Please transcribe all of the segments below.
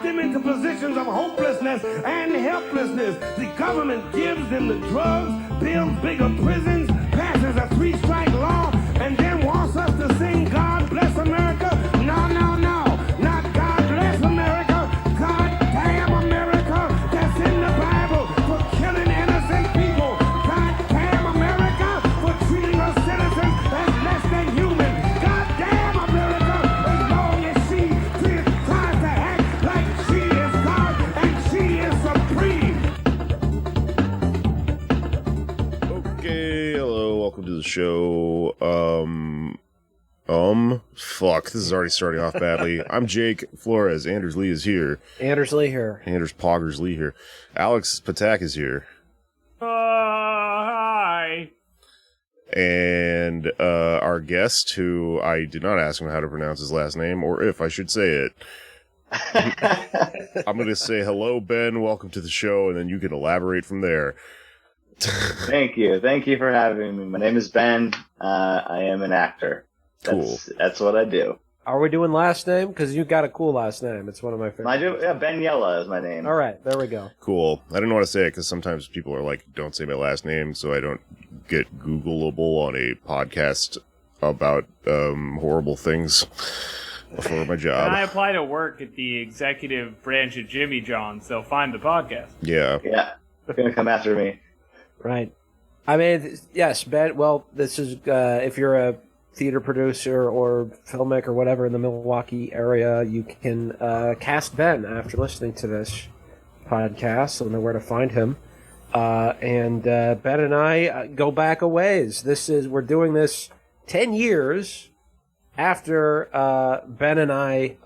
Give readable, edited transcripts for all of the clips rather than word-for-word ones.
them into positions of hopelessness and helplessness. The government gives them the drugs, builds bigger prisons, passes a 3-strike law, and then wants us to sing God Bless America. No, no, no. Not God Bless America. God damn America. That's in the Bible for killing innocent people. God damn America for treating her citizens as less than human. God damn America as long as she tries to act like she is God and she is supreme. Okay, hello, welcome to the show. Fuck, this is already starting off badly. I'm Jake Flores. Anders Lee is here. Anders Lee here. Anders Poggers Lee here. Alex Patak is here. Hi. And our guest, who I did not ask him how to pronounce his last name, or if I should say it. I'm going to say hello, Ben. Welcome to the show, and then you can elaborate from there. Thank you. Thank you for having me. My name is Ben. I am an actor. That's what I do. Are we doing last name? Because you got a cool last name. It's one of my favorites. Ben Yela is my name. All right, there we go. Cool. I didn't want to say it because sometimes people are like, don't say my last name, so I don't get Googleable on a podcast about horrible things for my job. When I apply to work at the executive branch of Jimmy John's, they'll find the podcast. Yeah. Yeah. They're going to come after me. Right. I mean, yes, Ben, well, this is, if you're a theater producer or filmmaker, whatever, in the Milwaukee area, you can cast Ben after listening to this podcast. You'll know where to find him. And Ben and I go back a ways. We're doing this 10 years after Ben and I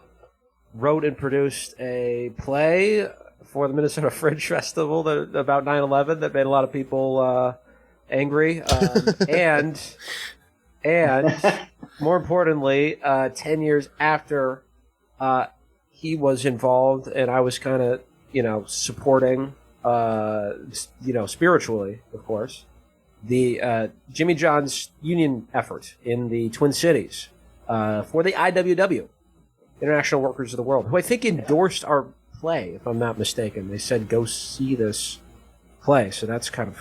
wrote and produced a play for the Minnesota Fringe Festival about 9/11 that made a lot of people angry. And more importantly, 10 years after he was involved and I was kind of, supporting, spiritually, of course, the Jimmy John's union effort in the Twin Cities for the IWW, International Workers of the World, who I think endorsed our play, if I'm not mistaken. They said, go see this play. So that's kind of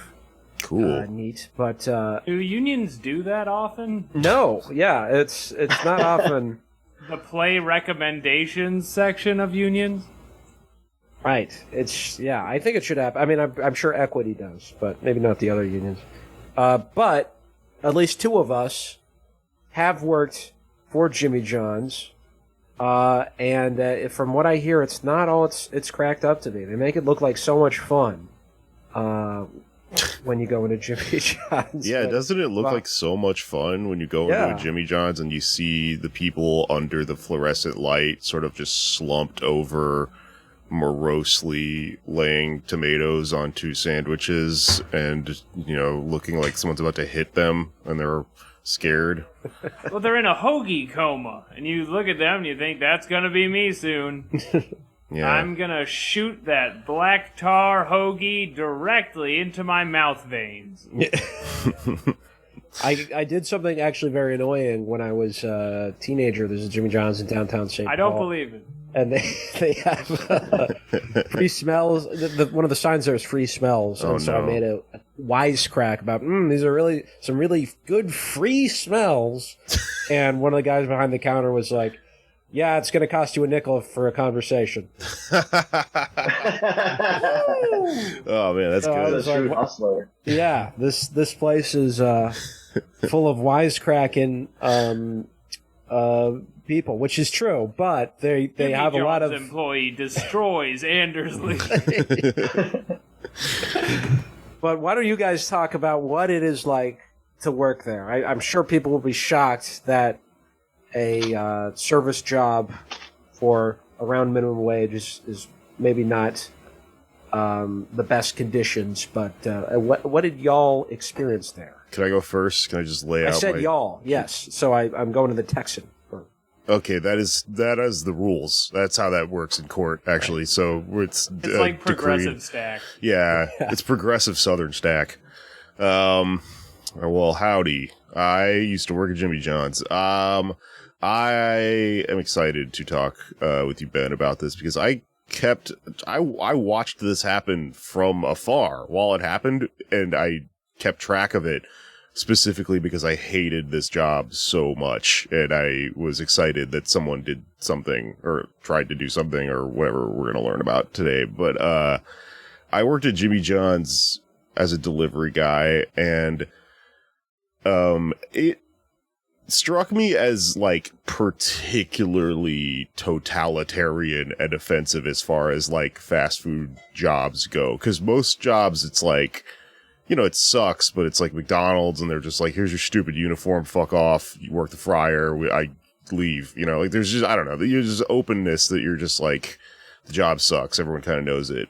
cool. Neat. But do unions do that often? No. Yeah, it's not often. The play recommendations section of unions? Right. I think it should happen. I mean, I'm sure Equity does, but maybe not the other unions. But at least two of us have worked for Jimmy John's. And from what I hear, it's not all it's cracked up to be. They make it look like so much fun when you go into Jimmy John's. Yeah, doesn't it look like so much fun when you go into a Jimmy John's and you see the people under the fluorescent light sort of just slumped over, morosely laying tomatoes onto sandwiches and, looking like someone's about to hit them and they're scared. Well, they're in a hoagie coma, and you look at them and you think, that's going to be me soon. Yeah. I'm going to shoot that black tar hoagie directly into my mouth veins. I did something actually very annoying when I was a teenager. There's a Jimmy John's in downtown St. Paul. I don't believe it. And they have free smells. One of the signs there is free smells. And so I made a wisecrack about, these are some really good free smells. And one of the guys behind the counter was like, yeah, it's going to cost you a nickel for a conversation. Oh, man, that's good. Like, hustler. Yeah, this place is full of wisecracking people, which is true, but they Jimmy have John's a lot of employee destroys Anders Lee. But why don't you guys talk about what it is like to work there? I'm sure people will be shocked that a service job for around minimum wage is maybe not the best conditions, but what did y'all experience there? Can I go first? Can I just lay out? I said y'all, yes. So I'm going to the Texan. Okay, that is the rules. That's how that works in court, actually. So it's like progressive stack. Yeah, it's progressive Southern stack. Well, howdy. I used to work at Jimmy John's. I am excited to talk with you, Ben, about this because I I watched this happen from afar while it happened, and I kept track of it specifically because I hated this job so much, and I was excited that someone did something or tried to do something or whatever we're going to learn about today. But I worked at Jimmy John's as a delivery guy, and it struck me as like particularly totalitarian and offensive as far as like fast food jobs go, because most jobs it's like, you know, it sucks, but it's like McDonald's and they're just like, here's your stupid uniform, fuck off, you work the fryer, I leave, you know, like there's just, I don't know, there's just openness that you're just like, the job sucks, everyone kind of knows it.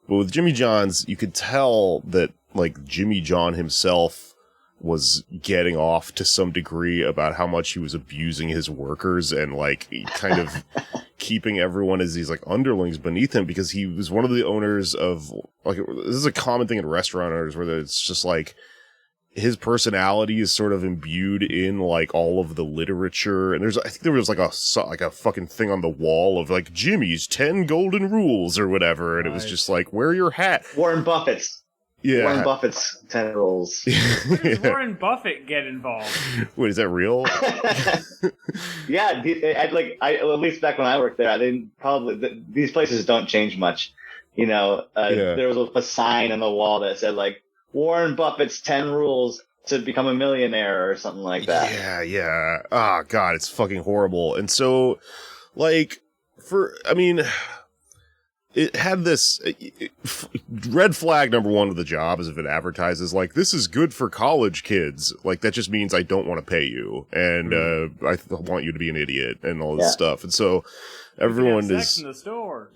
But with Jimmy John's, you could tell that like Jimmy John himself was getting off to some degree about how much he was abusing his workers and like kind of keeping everyone as these like underlings beneath him, because he was one of the owners of like, this is a common thing in restaurant owners where it's just like his personality is sort of imbued in like all of the literature. And I think there was like a fucking thing on the wall of like Jimmy's 10 golden rules or whatever. And it was just like, wear your hat. Warren Buffett's. Yeah. Warren Buffett's 10 rules. Where does Warren Buffett get involved? Wait, is that real? Yeah, at least back when I worked there, I didn't these places don't change much. You know, there was a sign on the wall that said like Warren Buffett's 10 rules to become a millionaire or something like that. Yeah. Oh God, it's fucking horrible. And so, like, it had this red flag number one with the job is if it advertises like, this is good for college kids. Like, that just means I don't want to pay you. And, I want you to be an idiot and all this stuff. And so everyone is sex in the store.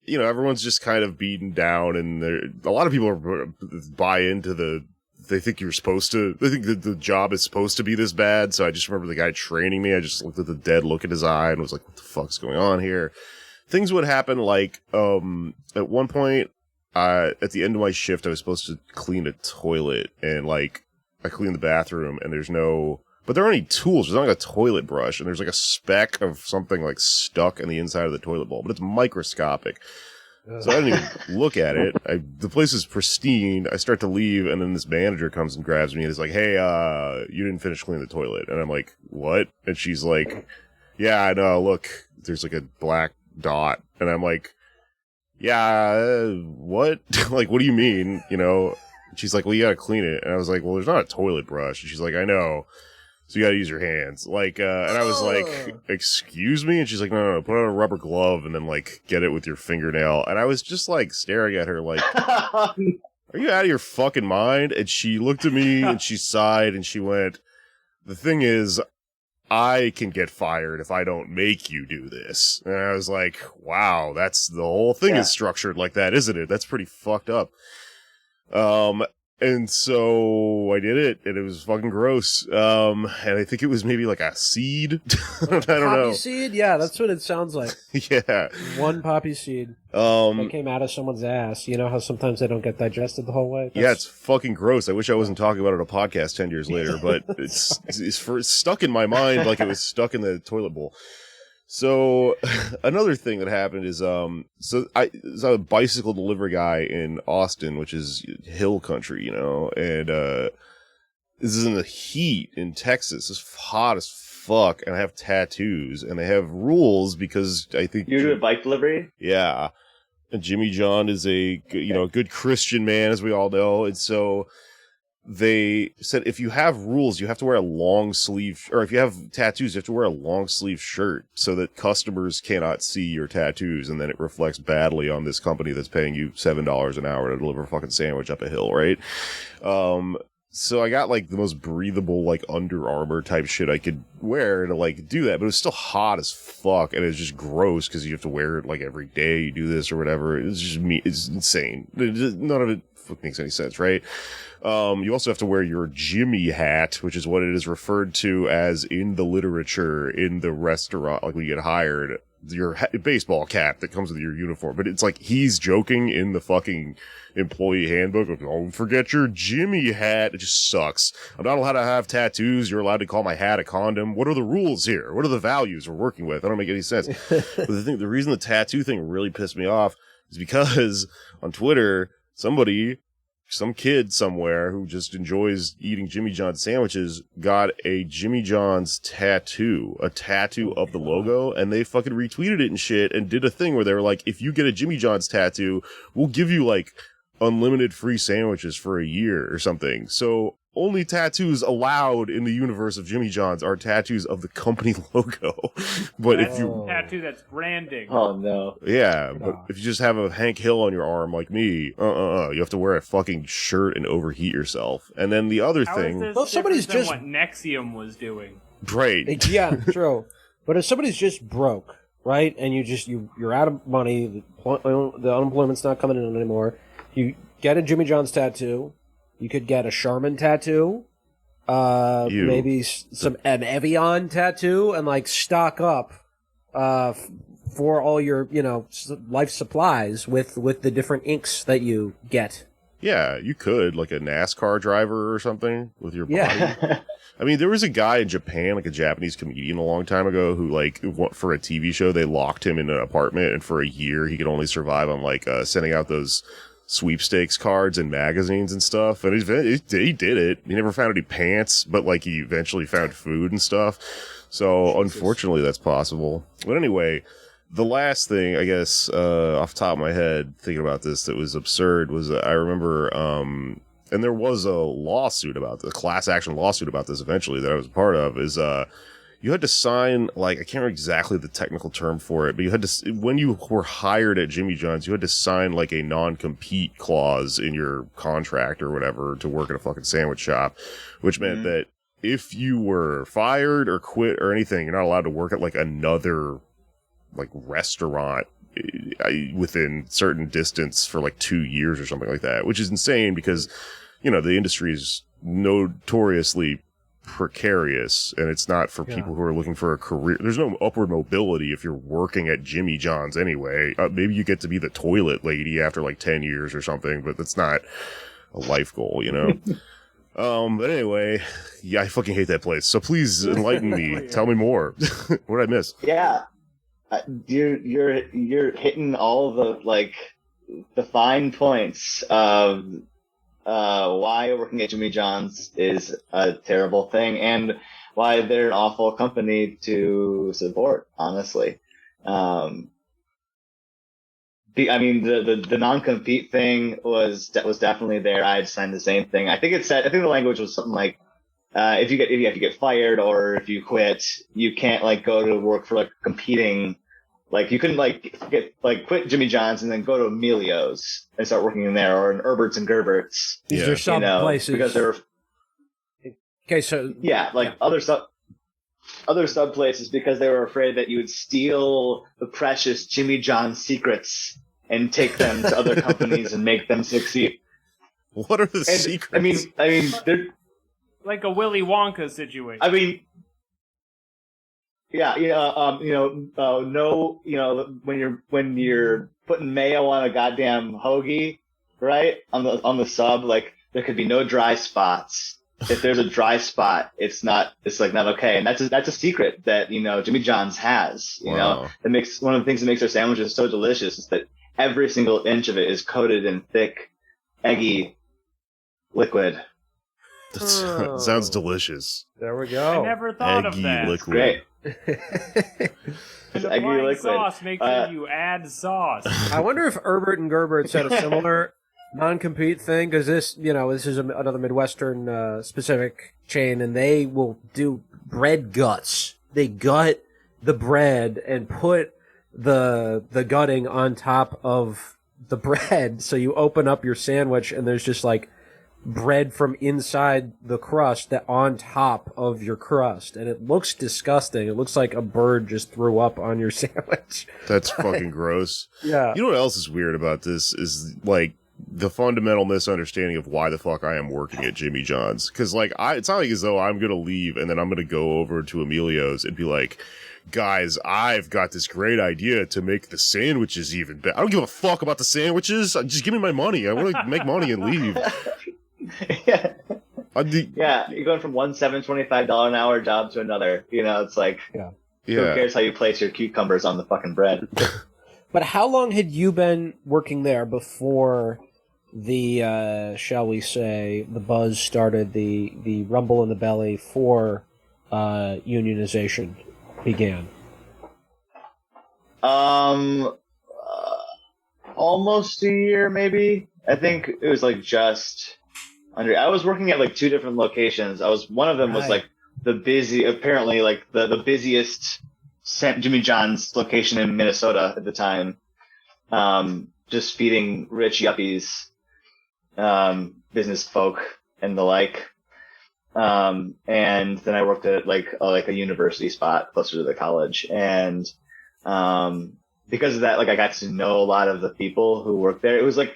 You know, everyone's just kind of beaten down, and a lot of people buy into they think you're supposed to, they think that the job is supposed to be this bad. So I just remember the guy training me. I just looked at the dead look in his eye and was like, what the fuck's going on here? Things would happen like, at one point, at the end of my shift, I was supposed to clean a toilet, and like, I cleaned the bathroom, and but there aren't any tools. There's not like a toilet brush, and there's like a speck of something like stuck in the inside of the toilet bowl, but it's microscopic. So I didn't even look at it. The place is pristine. I start to leave, and then this manager comes and grabs me and is like, hey, you didn't finish cleaning the toilet. And I'm like, what? And she's like, yeah, I know, look, there's like a black dot. And I'm like, yeah, what? Like, what do you mean? You know? She's like, well, you gotta clean it. And I was like, well, there's not a toilet brush. And she's like, I know. So you gotta use your hands. Like, and I was like, excuse me? And she's like, no, put on a rubber glove and then like get it with your fingernail. And I was just like staring at her like, are you out of your fucking mind? And she looked at me and she sighed and she went, the thing is, I can get fired if I don't make you do this. And I was like, wow, that's the whole thing is structured like that, isn't it? That's pretty fucked up. And so I did it, and it was fucking gross. And I think it was maybe like a seed. I don't know. Poppy seed? Yeah, that's what it sounds like. Yeah. One poppy seed that came out of someone's ass. You know how sometimes they don't get digested the whole way? Yeah, it's fucking gross. I wish I wasn't talking about it on a podcast 10 years later, but it's stuck in my mind like it was stuck in the toilet bowl. So another thing that happened is, so I was a bicycle delivery guy in Austin, which is hill country, you know, and, this is in the heat in Texas. It's hot as fuck, and I have tattoos, and they have rules because I think you do a bike delivery? Yeah. And Jimmy John is a good Christian man, as we all know. And so they said, if you have rules, you have to wear a long sleeve, or if you have tattoos, you have to wear a long sleeve shirt so that customers cannot see your tattoos. And then it reflects badly on this company that's paying you $7 an hour to deliver a fucking sandwich up a hill. Right. So I got like the most breathable, like Under Armour type shit I could wear to like do that, but it was still hot as fuck. And it's just gross because you have to wear it like every day you do this or whatever. It's just it's insane. None of it makes any sense. Right. You also have to wear your Jimmy hat, which is what it is referred to as in the literature in the restaurant, like when you get hired. your baseball cap that comes with your uniform. But it's like he's joking in the fucking employee handbook of, don't forget your Jimmy hat. It just sucks. I'm not allowed to have tattoos. You're allowed to call my hat a condom. What are the rules here? What are the values we're working with? That don't make any sense. But the reason the tattoo thing really pissed me off is because on Twitter, some kid somewhere who just enjoys eating Jimmy John's sandwiches got a Jimmy John's tattoo, a tattoo of the logo, and they fucking retweeted it and shit and did a thing where they were like, if you get a Jimmy John's tattoo, we'll give you like unlimited free sandwiches for a year or something. So only tattoos allowed in the universe of Jimmy John's are tattoos of the company logo. But that's if you tattoo, that's branding. Oh no. Yeah, but if you just have a Hank Hill on your arm like me, you have to wear a fucking shirt and overheat yourself. And then the other How thing, is this Well, somebody's different just- than what Nexium was doing. right? Yeah, true. But if somebody's just broke, right, and you're out of money, the unemployment's not coming in anymore, you get a Jimmy John's tattoo. You could get a Charmin tattoo, maybe an Evian tattoo, and like stock up for all your life supplies with the different inks that you get. Yeah, you could, like a NASCAR driver or something with your body. Yeah. I mean, there was a guy in Japan, like a Japanese comedian a long time ago, who, like, for a TV show, they locked him in an apartment, and for a year, he could only survive on, like, sending out those sweepstakes cards and magazines and stuff. And he did it. He never found any pants, but, like, he eventually found food and stuff. So, unfortunately, that's possible. But anyway, the last thing, I guess, off the top of my head, thinking about this that was absurd was I remember, and there was a lawsuit about this, a class action lawsuit about this eventually that I was a part of, is you had to sign, like, I can't remember exactly the technical term for it, but you had to, when you were hired at Jimmy John's, you had to sign, like, a non-compete clause in your contract or whatever to work at a fucking sandwich shop, which meant that if you were fired or quit or anything, you're not allowed to work at, like, another, like, restaurant within certain distance for, like, 2 years or something like that, which is insane because, the industry is notoriously precarious, and it's not for people who are looking for a career. There's no upward mobility if you're working at Jimmy John's anyway. Maybe you get to be the toilet lady after like 10 years or something, but that's not a life goal, But anyway, yeah, I fucking hate that place. So please enlighten me. Tell me more. What did I miss? Yeah, you're hitting all the fine points of why working at Jimmy John's is a terrible thing and why they're an awful company to support, honestly. The non-compete thing was definitely there. I had signed the same thing. I think the language was something like, if you get fired or if you quit, you can't go to work for competing. You couldn't quit Jimmy John's and then go to Emilio's and start working in there, or in Herbert's and Gerbert's. These are some places because they're other sub places because they were afraid that you would steal the precious Jimmy John's secrets and take them to other companies and make them succeed. What are the secrets? I mean, they're like a Willy Wonka situation. I mean. Yeah, when you're putting mayo on a goddamn hoagie, right? On the sub, there could be no dry spots. If there's a dry spot, it's not okay. And that's a secret that, Jimmy John's has, Wow. that makes one of the things that makes their sandwiches so delicious is that every single inch of it is coated in thick, eggy liquid. That sounds delicious. There we go. I never thought of that. Liquid. Great. And Eggy applying liquid. sauce makes sure you add sauce. I wonder if Herbert and Gerbert's had a similar non-compete thing, because this is another Midwestern specific chain, and they will do bread guts. They gut the bread and put the gutting on top of the bread, so you open up your sandwich and there's just bread from inside the crust that on top of your crust, and it looks disgusting. It looks like a bird just threw up on your sandwich. That's fucking gross. Yeah. You know what else is weird about this is the fundamental misunderstanding of why the fuck I am working at Jimmy John's. Cause like, it's not like as though I'm gonna leave and then I'm gonna go over to Emilio's and be like, guys, I've got this great idea to make the sandwiches even better. I don't give a fuck about the sandwiches. Just give me my money. I want to make money and leave. Yeah. Yeah, you're going from one $725 an hour job to another. You know, it's like, who cares how you place your cucumbers on the fucking bread? But how long had you been working there before the, shall we say, the buzz started, the rumble in the belly for unionization began? Almost a year, maybe. I think it was like just under. I was working at like 2 different locations. One of them was like the busiest Jimmy John's location in Minnesota at the time. Just feeding rich yuppies, business folk and the like. And then I worked at like a university spot closer to the college. And, because of that, like I got to know a lot of the people who worked there. It was like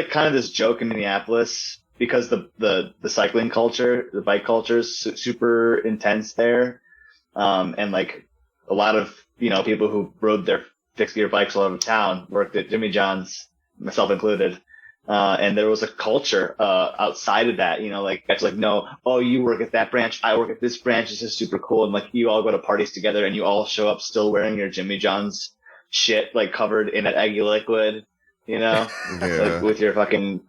kind of this joke in Minneapolis because the cycling culture, the bike culture is super intense there. And like a lot of, people who rode their fixed gear bikes all over town worked at Jimmy John's, myself included. And there was a culture, outside of that, like, it's like, no, oh, you work at that branch, I work at this branch, this is super cool. And like, you all go to parties together and you all show up still wearing your Jimmy John's shit, like covered in an eggy liquid, like with your fucking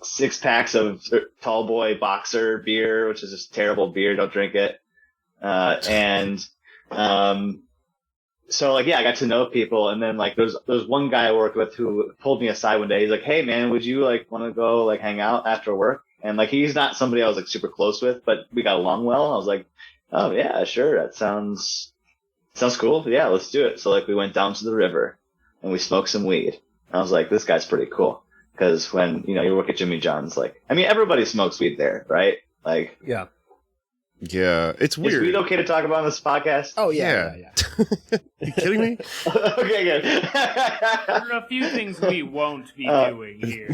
6 packs of Tall Boy Boxer beer, which is just terrible beer. Don't drink it. So like, yeah, I got to know people. And then like, there's one guy I worked with who pulled me aside one day. He's like, hey man, would you like want to go like hang out after work? And like, he's not somebody I was like super close with, but we got along well. I was like, oh yeah, sure. That sounds cool. Yeah, let's do it. So like, we went down to the river and we smoked some weed. I was like, this guy's pretty cool. Cause when, you work at Jimmy John's, like, I mean, everybody smokes weed there, right? Like, yeah, it's weird. Is weed okay to talk about on this podcast? Oh yeah. You kidding me? Okay, good. There are a few things we won't be doing here.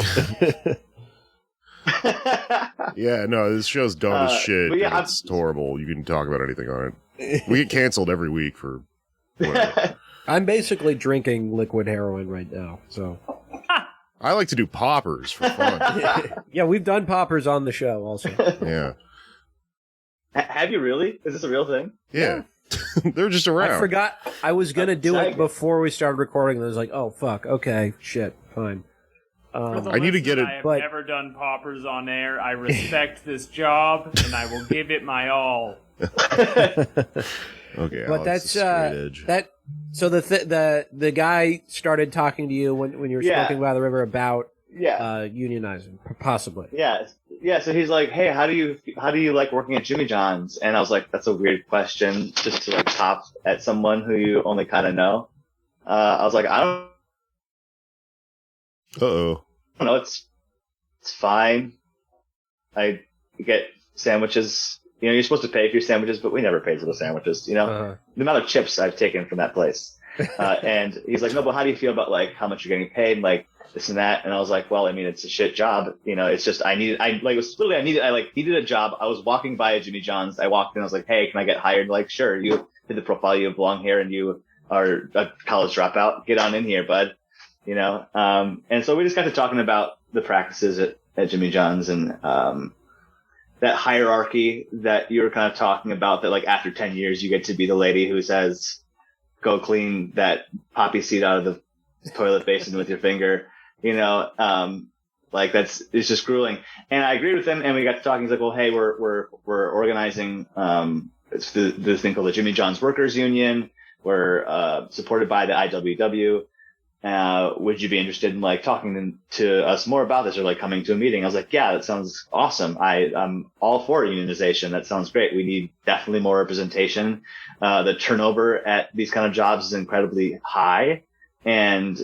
Yeah, no, this show's dumb as shit. Yeah, it's horrible. You can talk about anything on it. We get canceled every week for whatever. I'm basically drinking liquid heroin right now, so. I like to do poppers for fun. Yeah, we've done poppers on the show also. Yeah. Have you really? Is this a real thing? Yeah. They're just around. I forgot I was going to do it before we started recording, and I was like, oh, fuck, okay, shit, fine. I need to get it. I have never done poppers on air. I respect this job, and I will give it my all. Okay, but Alex, that. So the guy started talking to you when you were smoking by the river about unionizing, possibly. Yeah. So he's like, hey, how do you like working at Jimmy John's? And I was like, that's a weird question, just to like pop at someone who you only kind of know. I was like, I don't know. It's fine. I get sandwiches. You're supposed to pay for your sandwiches, but we never paid for the sandwiches. The amount of chips I've taken from that place. And he's like, no, but how do you feel about like how much you're getting paid, like this and that? And I was like, well, I mean, it's a shit job. It's just I needed a job. I was walking by a Jimmy John's. I walked in. I was like, hey, can I get hired? Like, sure. You did the profile. You have long hair, and you are a college dropout. Get on in here, bud. And so we just got to talking about the practices at Jimmy John's and that hierarchy that you were kind of talking about, that like after 10 years you get to be the lady who says, go clean that poppy seed out of the toilet basin with your finger, like it's just grueling. And I agreed with him, and we got to talking. He's like, well, hey, we're organizing this thing called the Jimmy John's Workers Union. We're supported by the IWW. Would you be interested in like talking to us more about this, or like coming to a meeting? I was like, yeah, that sounds awesome. I'm all for unionization. That sounds great. We need definitely more representation. The turnover at these kind of jobs is incredibly high. And,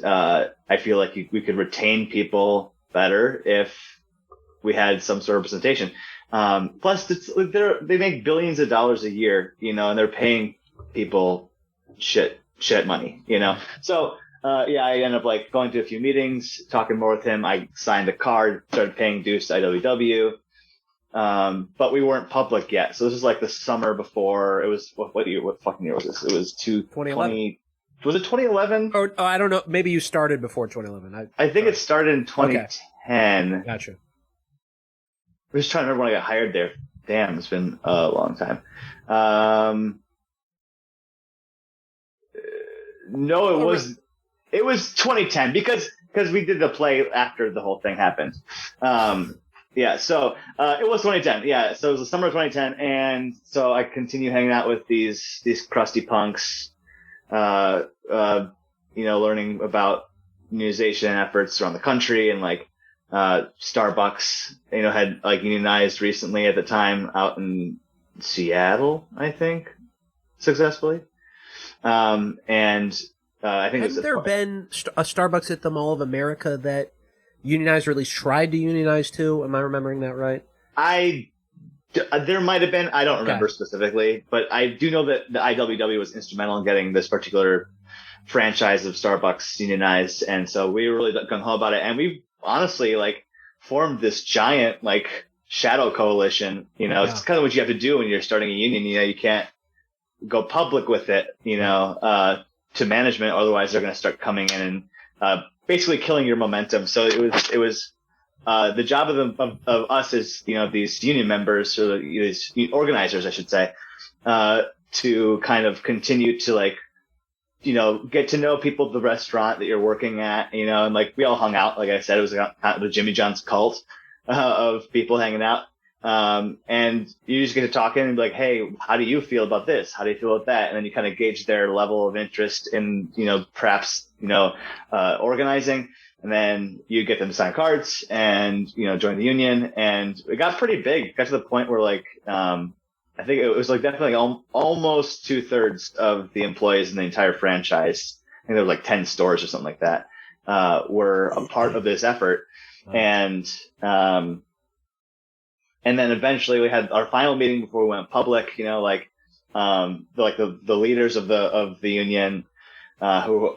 I feel like we could retain people better if we had some sort of representation. Plus they make billions of dollars a year, and they're paying people shit money, So, I ended up like going to a few meetings, talking more with him. I signed a card, started paying dues to IWW. But we weren't public yet. So this is like the summer before it was, what fucking year was this? It was 2011. Was it 2011? Oh, I don't know. Maybe you started before 2011. I think it started in 2010. Okay. Gotcha. We're just trying to remember when I got hired there. Damn, it's been a long time. No, it was 2010 because we did the play after the whole thing happened. So it was 2010. Yeah, so it was the summer of 2010, and so I continue hanging out with these crusty punks, learning about unionization efforts around the country, and like Starbucks, had like unionized recently at the time out in Seattle, I think, successfully. I think hasn't there been a Starbucks at the Mall of America that unionized, or at least tried to unionize too? Am I remembering that right? There might have been. I don't remember specifically, but I do know that the IWW was instrumental in getting this particular franchise of Starbucks unionized, and so we were really gung ho about it. And we honestly like formed this giant like shadow coalition. It's kind of what you have to do when you're starting a union. You can't go public with it. To management, otherwise they're going to start coming in and basically killing your momentum. So it was the job of us as these union members, or these organizers, I should say, to kind of continue to like get to know people at the restaurant that you're working at, and like we all hung out. Like I said, it was kind of the Jimmy John's cult of people hanging out. And you just get to talk in and be like, hey, how do you feel about this? How do you feel about that? And then you kind of gauge their level of interest in, perhaps, organizing. And then you get them to sign cards and, join the union. And it got pretty big. It got to the point where like, I think it was like definitely almost 2/3 of the employees in the entire franchise. I think there were like 10 stores or something like that, were a part of this effort. And then eventually we had our final meeting before we went public, the leaders of the union, who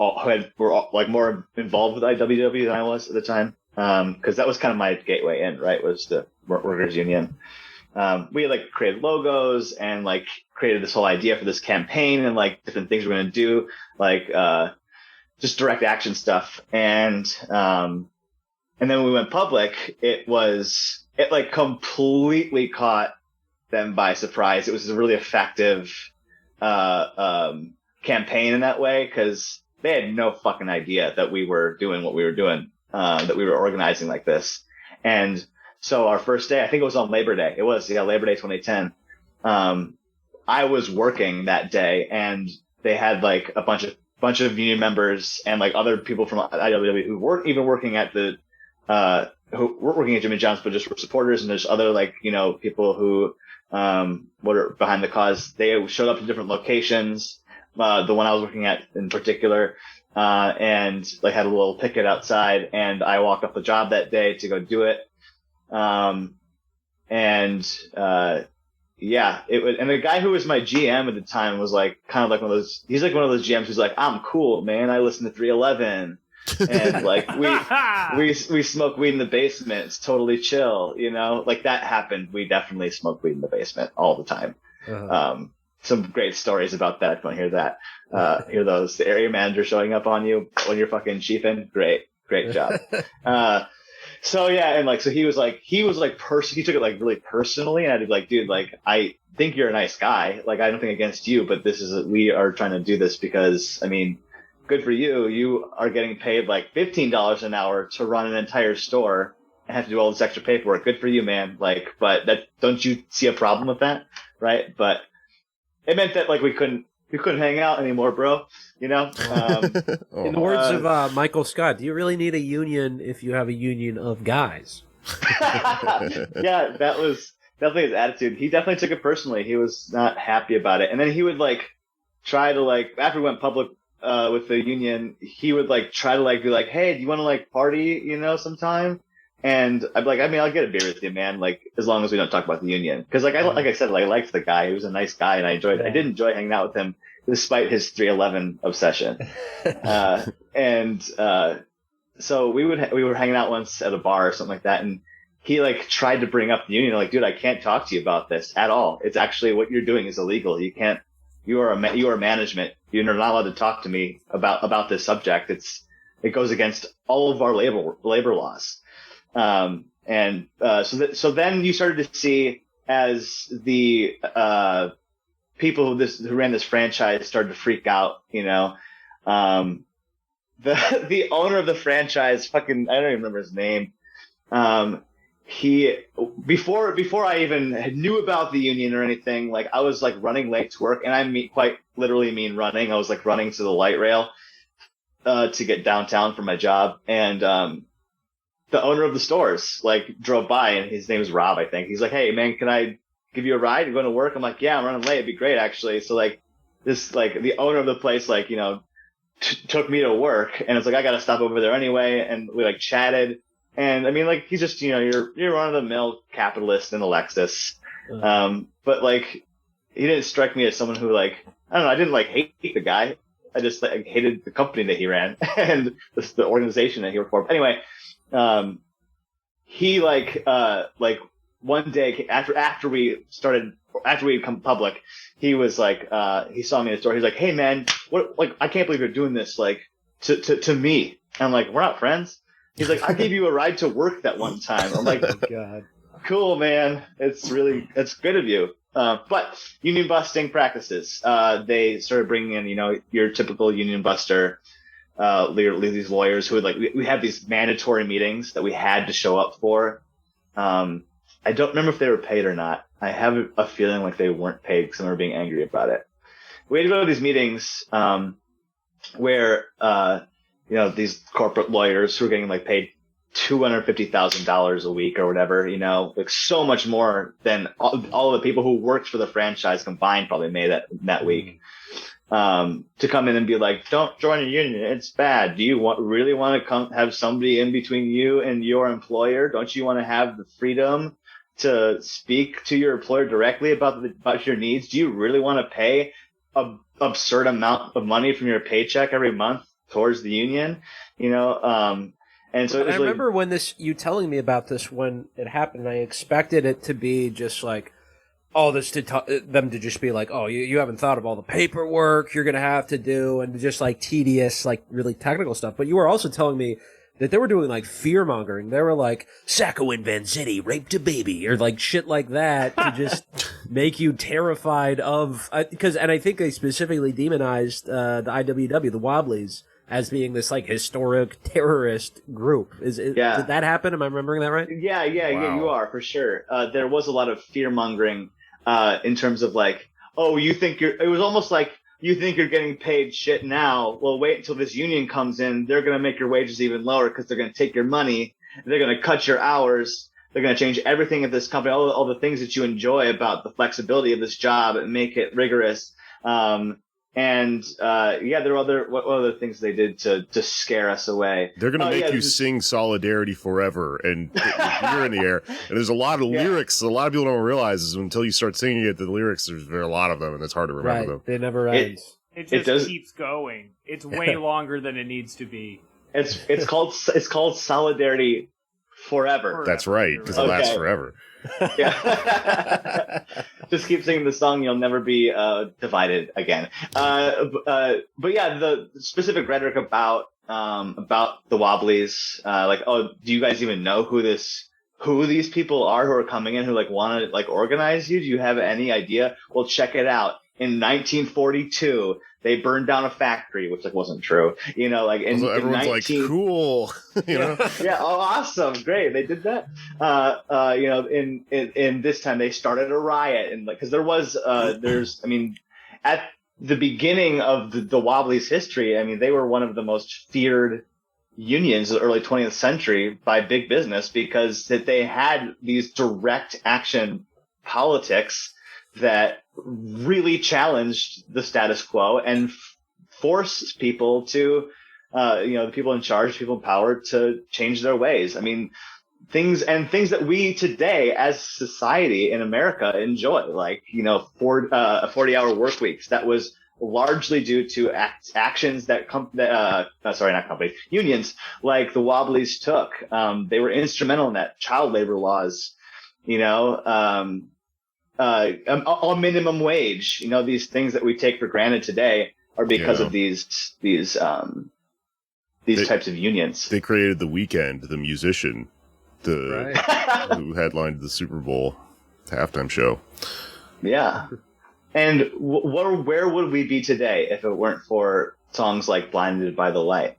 were like more involved with IWW than I was at the time. Cause that was kind of my gateway in, right? Was the workers union. We had like created logos and like created this whole idea for this campaign and like different things we're going to do, like, just direct action stuff. And then when we went public, it like completely caught them by surprise. It was a really effective campaign in that way, because they had no fucking idea that we were doing what we were doing, that we were organizing like this. And so our first day, I think it was on Labor Day. It was, Labor Day 2010. I was working that day, and they had like a bunch of union members and like other people from IWW who weren't even working at who weren't working at Jimmy John's, but just were supporters. And there's other like, people who, were behind the cause. They showed up in different locations. The one I was working at in particular, and like had a little picket outside, and I walked off the job that day to go do it. And the guy who was my GM at the time was like, kind of like he's like one of those GMs who's like, I'm cool, man. I listen to 311. And like we smoke weed in the basement. It's totally chill, like that happened. We definitely smoke weed in the basement all the time. Uh-huh. Some great stories about that. If you want to hear that, hear those, the area manager showing up on you when you're fucking chiefing. Great job. So yeah. And like, so he was like, he took it like really personally. And I'd be like, dude, like, I think you're a nice guy. Like, I don't think against you, but we are trying to do this because, I mean, good for you. You are getting paid like $15 an hour to run an entire store and have to do all this extra paperwork. Good for you, man. Like, but don't you see a problem with that? Right. But it meant that like we couldn't hang out anymore, bro. In the words of Michael Scott, do you really need a union if you have a union of guys? Yeah, that was definitely his attitude. He definitely took it personally. He was not happy about it. And then he would like try to like, after we went public, with the union, he would like try to like be like, hey, do you want to like party, sometime? And I'd be like, I mean, I'll get a beer with you, man. Like, as long as we don't talk about the union. Cause like I said, like, I liked the guy. He was a nice guy and I did enjoy hanging out with him despite his 311 obsession. So we were hanging out once at a bar or something like that, and he like tried to bring up the union. Like, dude, I can't talk to you about this at all. It's actually what you're doing is illegal. You can't. You are management. You're not allowed to talk to me about this subject. It goes against all of our labor laws. So then you started to see as the people who ran this franchise started to freak out. The owner of the franchise, I don't even remember his name. He before I even knew about the union or anything, like I was like running late to work, and I quite literally mean running. I was like running to the light rail to get downtown for my job, and the owner of the stores like drove by, and his name is Rob, I think. He's like, "Hey man, can I give you a ride? You're going to work?" I'm like, "Yeah, I'm running late. It'd be great actually." So like this, like the owner of the place, like took me to work, and it's like I got to stop over there anyway, and we like chatted. And I mean, like, he's just, you're run of the mill capitalist in a Lexus. But like, he didn't strike me as someone who like, I don't know, I didn't like hate the guy. I just like hated the company that he ran and the organization that he worked for. But anyway, he like one day after we had come public, he was like, he saw me in the store. He's like, "Hey man, what, like, I can't believe you're doing this, like, to me." And I'm like, "We're not friends." He's like, "I gave you a ride to work that one time." I'm like, Oh, God. "Cool, man. It's good of you." But union busting practices, they started bringing in, your typical union buster, these lawyers who would like, we had these mandatory meetings that we had to show up for. I don't remember if they were paid or not. I have a feeling like they weren't paid because I remember being angry about it. We had to go to these meetings, where, these corporate lawyers who are getting like paid $250,000 a week or whatever, like so much more than all the people who worked for the franchise combined probably made that week. To come in and be like, "Don't join a union. It's bad. Do you really want to have somebody in between you and your employer? Don't you want to have the freedom to speak to your employer directly about your needs? Do you really want to pay an absurd amount of money from your paycheck every month towards the union?" And so I remember when you telling me about this when it happened, I expected it to be just like, them to just be like, "Oh, you haven't thought of all the paperwork you're going to have to do," and just like tedious, like really technical stuff. But you were also telling me that they were doing like fear mongering. They were like, "Sacco and Vanzetti raped a baby," or like shit like that to just make you terrified of, and I think they specifically demonized the IWW, the Wobblies, as being this like historic terrorist group. Did that happen? Am I remembering that right? Yeah, you are for sure. There was a lot of fear mongering in terms of like, "Oh, it was almost like, you think you're getting paid shit now. Well, wait until this union comes in. They're going to make your wages even lower because they're going to take your money. They're going to cut your hours. They're going to change everything at this company, all the things that you enjoy about the flexibility of this job and make it rigorous." There were what other things they did to scare us away. They're going to make you sing Solidarity Forever and put your beer in the air. And there's a lot of lyrics. A lot of people don't realize is until you start singing it, the lyrics, there's a lot of them, and it's hard to remember them. They never end. It just keeps going. It's way longer than it needs to be. It's called Solidarity Forever. That's right, because it lasts forever. Yeah. Just keep singing the song, you'll never be divided again. But yeah, the specific rhetoric about the Wobblies, like, "Oh, do you guys even know who these people are who are coming in who like want to like organize you? Do you have any idea? Well, check it out. In 1942, they burned down a factory," which like wasn't true. Everyone's like, "Cool." Yeah. Oh, awesome. Great. They did that. In this time they started a riot, and like, cause there was, at the beginning of the Wobblies history, they were one of the most feared unions of the early 20th century by big business because that they had these direct action politics that really challenged the status quo and forced people to, the people in charge, people in power to change their ways. Things that we today as society in America enjoy, like, 40-hour work weeks. That was largely due to actions that unions like the Wobblies took. They were instrumental in that. Child labor laws, a minimum wage, these things that we take for granted today are because of these types of unions. They created The Weeknd, the musician, who headlined the Super Bowl halftime show. Yeah. And where would we be today if it weren't for songs like Blinded by the Light?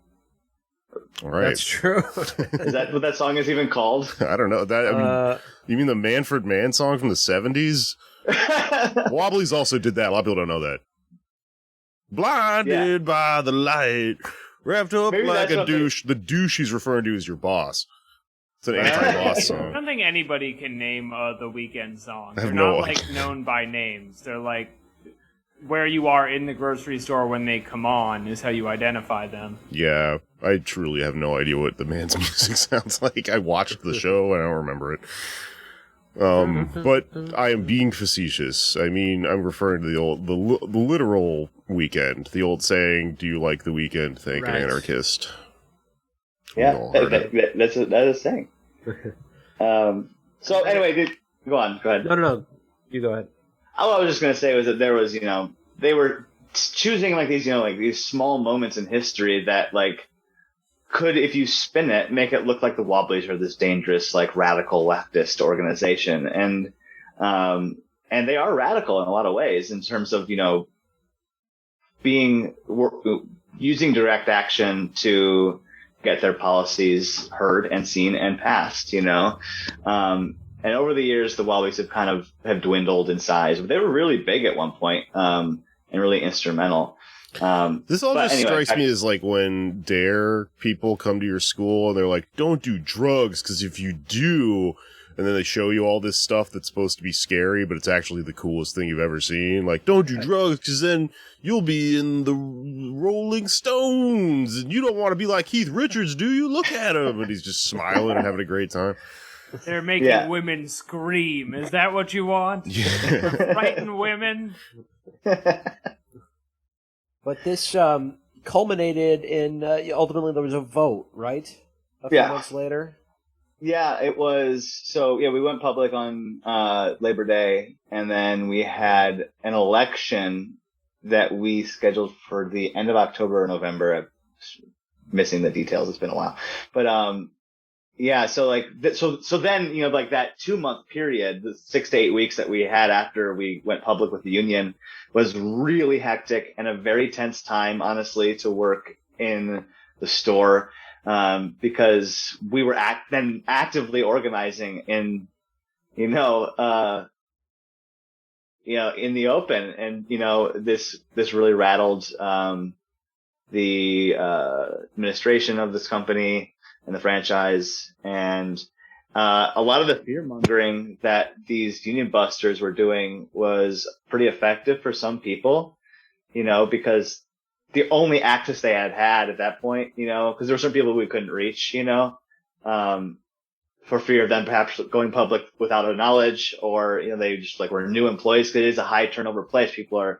All right. That's true. Is that what that song is even called? I don't know. You mean the Manfred Mann song from the 70s? Wobblies also did that. A lot of people don't know that. Blinded by the light, wrapped up Maybe like a douche. The douche he's referring to is your boss. It's an anti-boss I song. don't think anybody can name the Weeknd songs. I have They're no not idea. known by names. They're like where you are in the grocery store when they come on is how you identify them. Yeah, I truly have no idea what the man's music sounds like. I watched the show and I don't remember it. But I am being facetious. I mean, I'm referring to the literal Weeknd, the old saying, "Do you like the Weeknd? Thank an anarchist." Yeah, that is a saying. So anyway, go ahead. No, you go ahead. All I was just going to say was that there was, they were choosing like these, like these small moments in history that like could, if you spin it, make it look like the Wobblies are this dangerous, like radical leftist organization. And they are radical in a lot of ways in terms of, using direct action to get their policies heard and seen and passed, and over the years, the Wobblies have dwindled in size, but they were really big at one point, and really instrumental. This all just strikes me as like when DARE people come to your school and they're like, "Don't do drugs, because if you do," and then they show you all this stuff that's supposed to be scary, but it's actually the coolest thing you've ever seen. Like, "Don't do drugs, because then you'll be in the Rolling Stones, and you don't want to be like Keith Richards, do you? Look at him," and he's just smiling and having a great time. They're making women scream. Is that what you want? Yeah. Frighten women? But this culminated in, ultimately there was a vote, right? A few months later? Yeah, it was. So, we went public on Labor Day, and then we had an election that we scheduled for the end of October or November. I'm missing the details. It's been a while. But, so like, so then, like that 2-month period, the 6 to 8 weeks that we had after we went public with the union was really hectic and a very tense time, honestly, to work in the store, because we were then actively organizing in, in the open, and, this really rattled, the, administration of this company and the franchise, and a lot of the fear mongering that these union busters were doing was pretty effective for some people, because the only access they had at that point, because there were some people we couldn't reach, for fear of them perhaps going public without a knowledge, or they just like were new employees, because it is a high turnover place. People are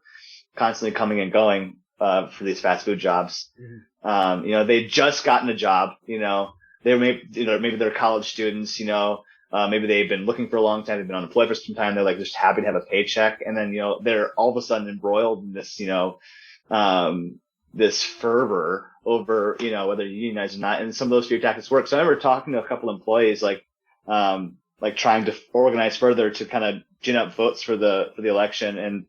constantly coming and going for these fast food jobs. Mm-hmm. They'd just gotten a job, they maybe they're college students, maybe they've been looking for a long time, they've been unemployed for some time, they're like just happy to have a paycheck, and then, they're all of a sudden embroiled in this, this fervor over, whether you unionize or not, and some of those fear tactics work. So I remember talking to a couple employees, like trying to organize further to kind of gin up votes for the election, and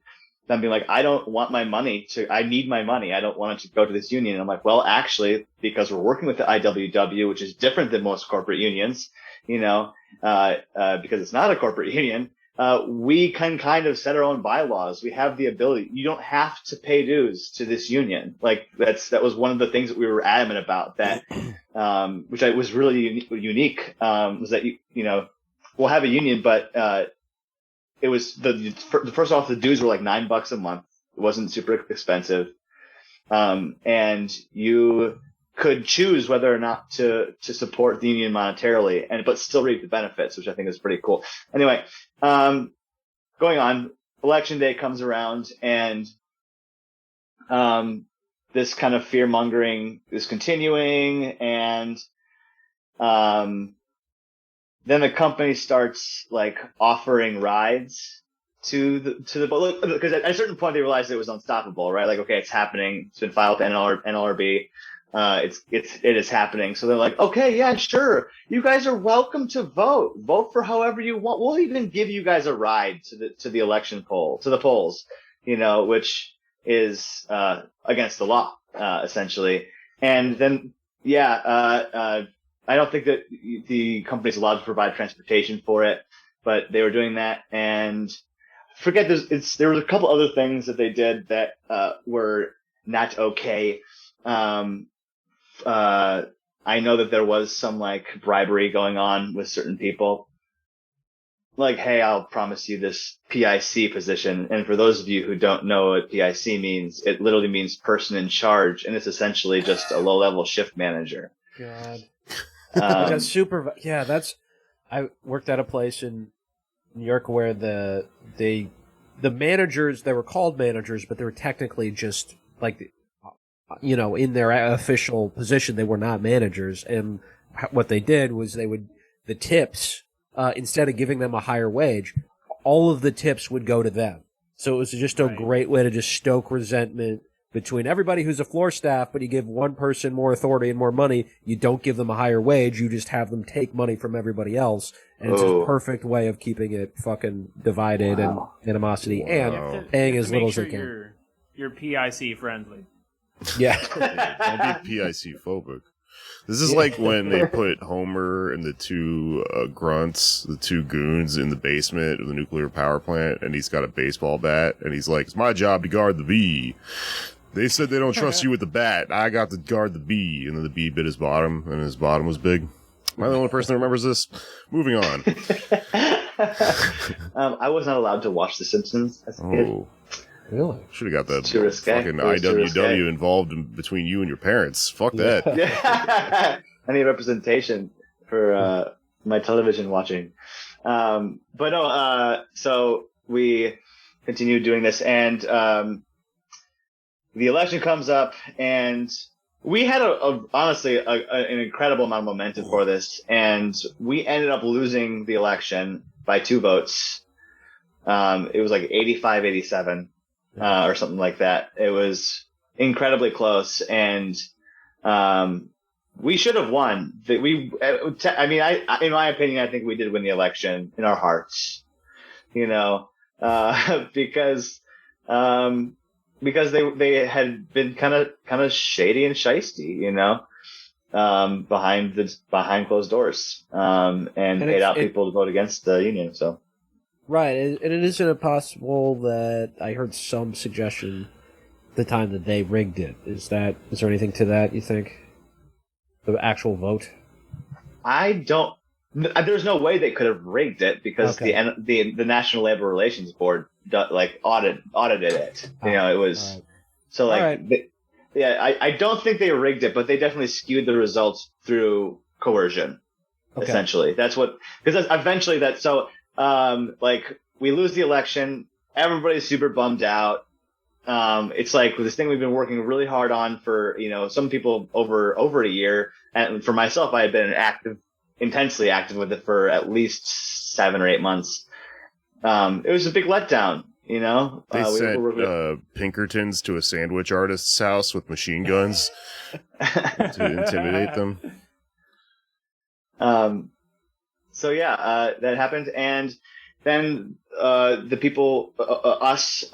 them being like, I don't want my money I need my money. I don't want it to go to this union. And I'm like, well, actually, because we're working with the IWW, which is different than most corporate unions, because it's not a corporate union, we can kind of set our own bylaws. We have the ability. You don't have to pay dues to this union. Like that was one of the things that we were adamant about, that, which was really unique, was that, we'll have a union, but, it was first off, the dues were like $9 a month. It wasn't super expensive. And you could choose whether or not to support the union monetarily, but still reap the benefits, which I think is pretty cool. Anyway, going on, election day comes around, and this kind of fear mongering is continuing, and then the company starts like offering rides to the boat, because at a certain point they realized it was unstoppable, right? Like, okay, it's happening. It's been filed to NLRB. It is happening. So they're like, okay, yeah, sure. You guys are welcome to vote. Vote for however you want. We'll even give you guys a ride to the election poll, to the polls, which is against the law, essentially. And then, I don't think that the company's allowed to provide transportation for it, but they were doing that. And forget there was a couple other things that they did that were not okay. I know that there was some like bribery going on with certain people. Like, hey, I'll promise you this PIC position. And for those of you who don't know what PIC means, it literally means person in charge, and it's essentially just a low-level shift manager. God. I worked at a place in New York where the managers, they were called managers, but they were technically just like, in their official position, they were not managers. And what they did was the tips, instead of giving them a higher wage, all of the tips would go to them. So it was just a great way to just stoke resentment between everybody who's a floor staff, but you give one person more authority and more money. You don't give them a higher wage. You just have them take money from everybody else. And it's a perfect way of keeping it fucking divided and animosity and paying as little as they can. You're PIC friendly. Yeah. Don't be PIC phobic. This is like when they put Homer and the two grunts, the two goons, in the basement of the nuclear power plant, and he's got a baseball bat, and he's like, it's my job to guard the bee. They said they don't trust you with the bat. I got to guard the bee. And then the bee bit his bottom, and his bottom was big. Am I the only person that remembers this? Moving on. I was not allowed to watch The Simpsons as a kid. Really? Should have got the fucking IWW involved between you and your parents. Fuck that. Yeah. I need representation for my television watching. But no, so we continue doing this, and the election comes up, and we had honestly an incredible amount of momentum for this, and we ended up losing the election by 2 votes. It was like 85-87. Or something like that. It was incredibly close, and we should have won. In my opinion, I think we did win the election in our hearts. Because they had been kind of shady and shisty, behind closed doors, and paid out people to vote against the union. So. Right, and it isn't impossible that I heard some suggestion at the time that they rigged it. Is there anything to that, you think? The actual vote? There's no way they could have rigged it because the National Labor Relations Board audited it. It was so like I don't think they rigged it, but they definitely skewed the results through coercion. Okay. Essentially, that's what, because eventually we lose the election, everybody's super bummed out. It's like this thing we've been working really hard on for, some people over a year. And for myself, I had been intensely active with it for at least 7 or 8 months. It was a big letdown, They sent Pinkertons to a sandwich artist's house with machine guns to intimidate them. That happened, and then the people, us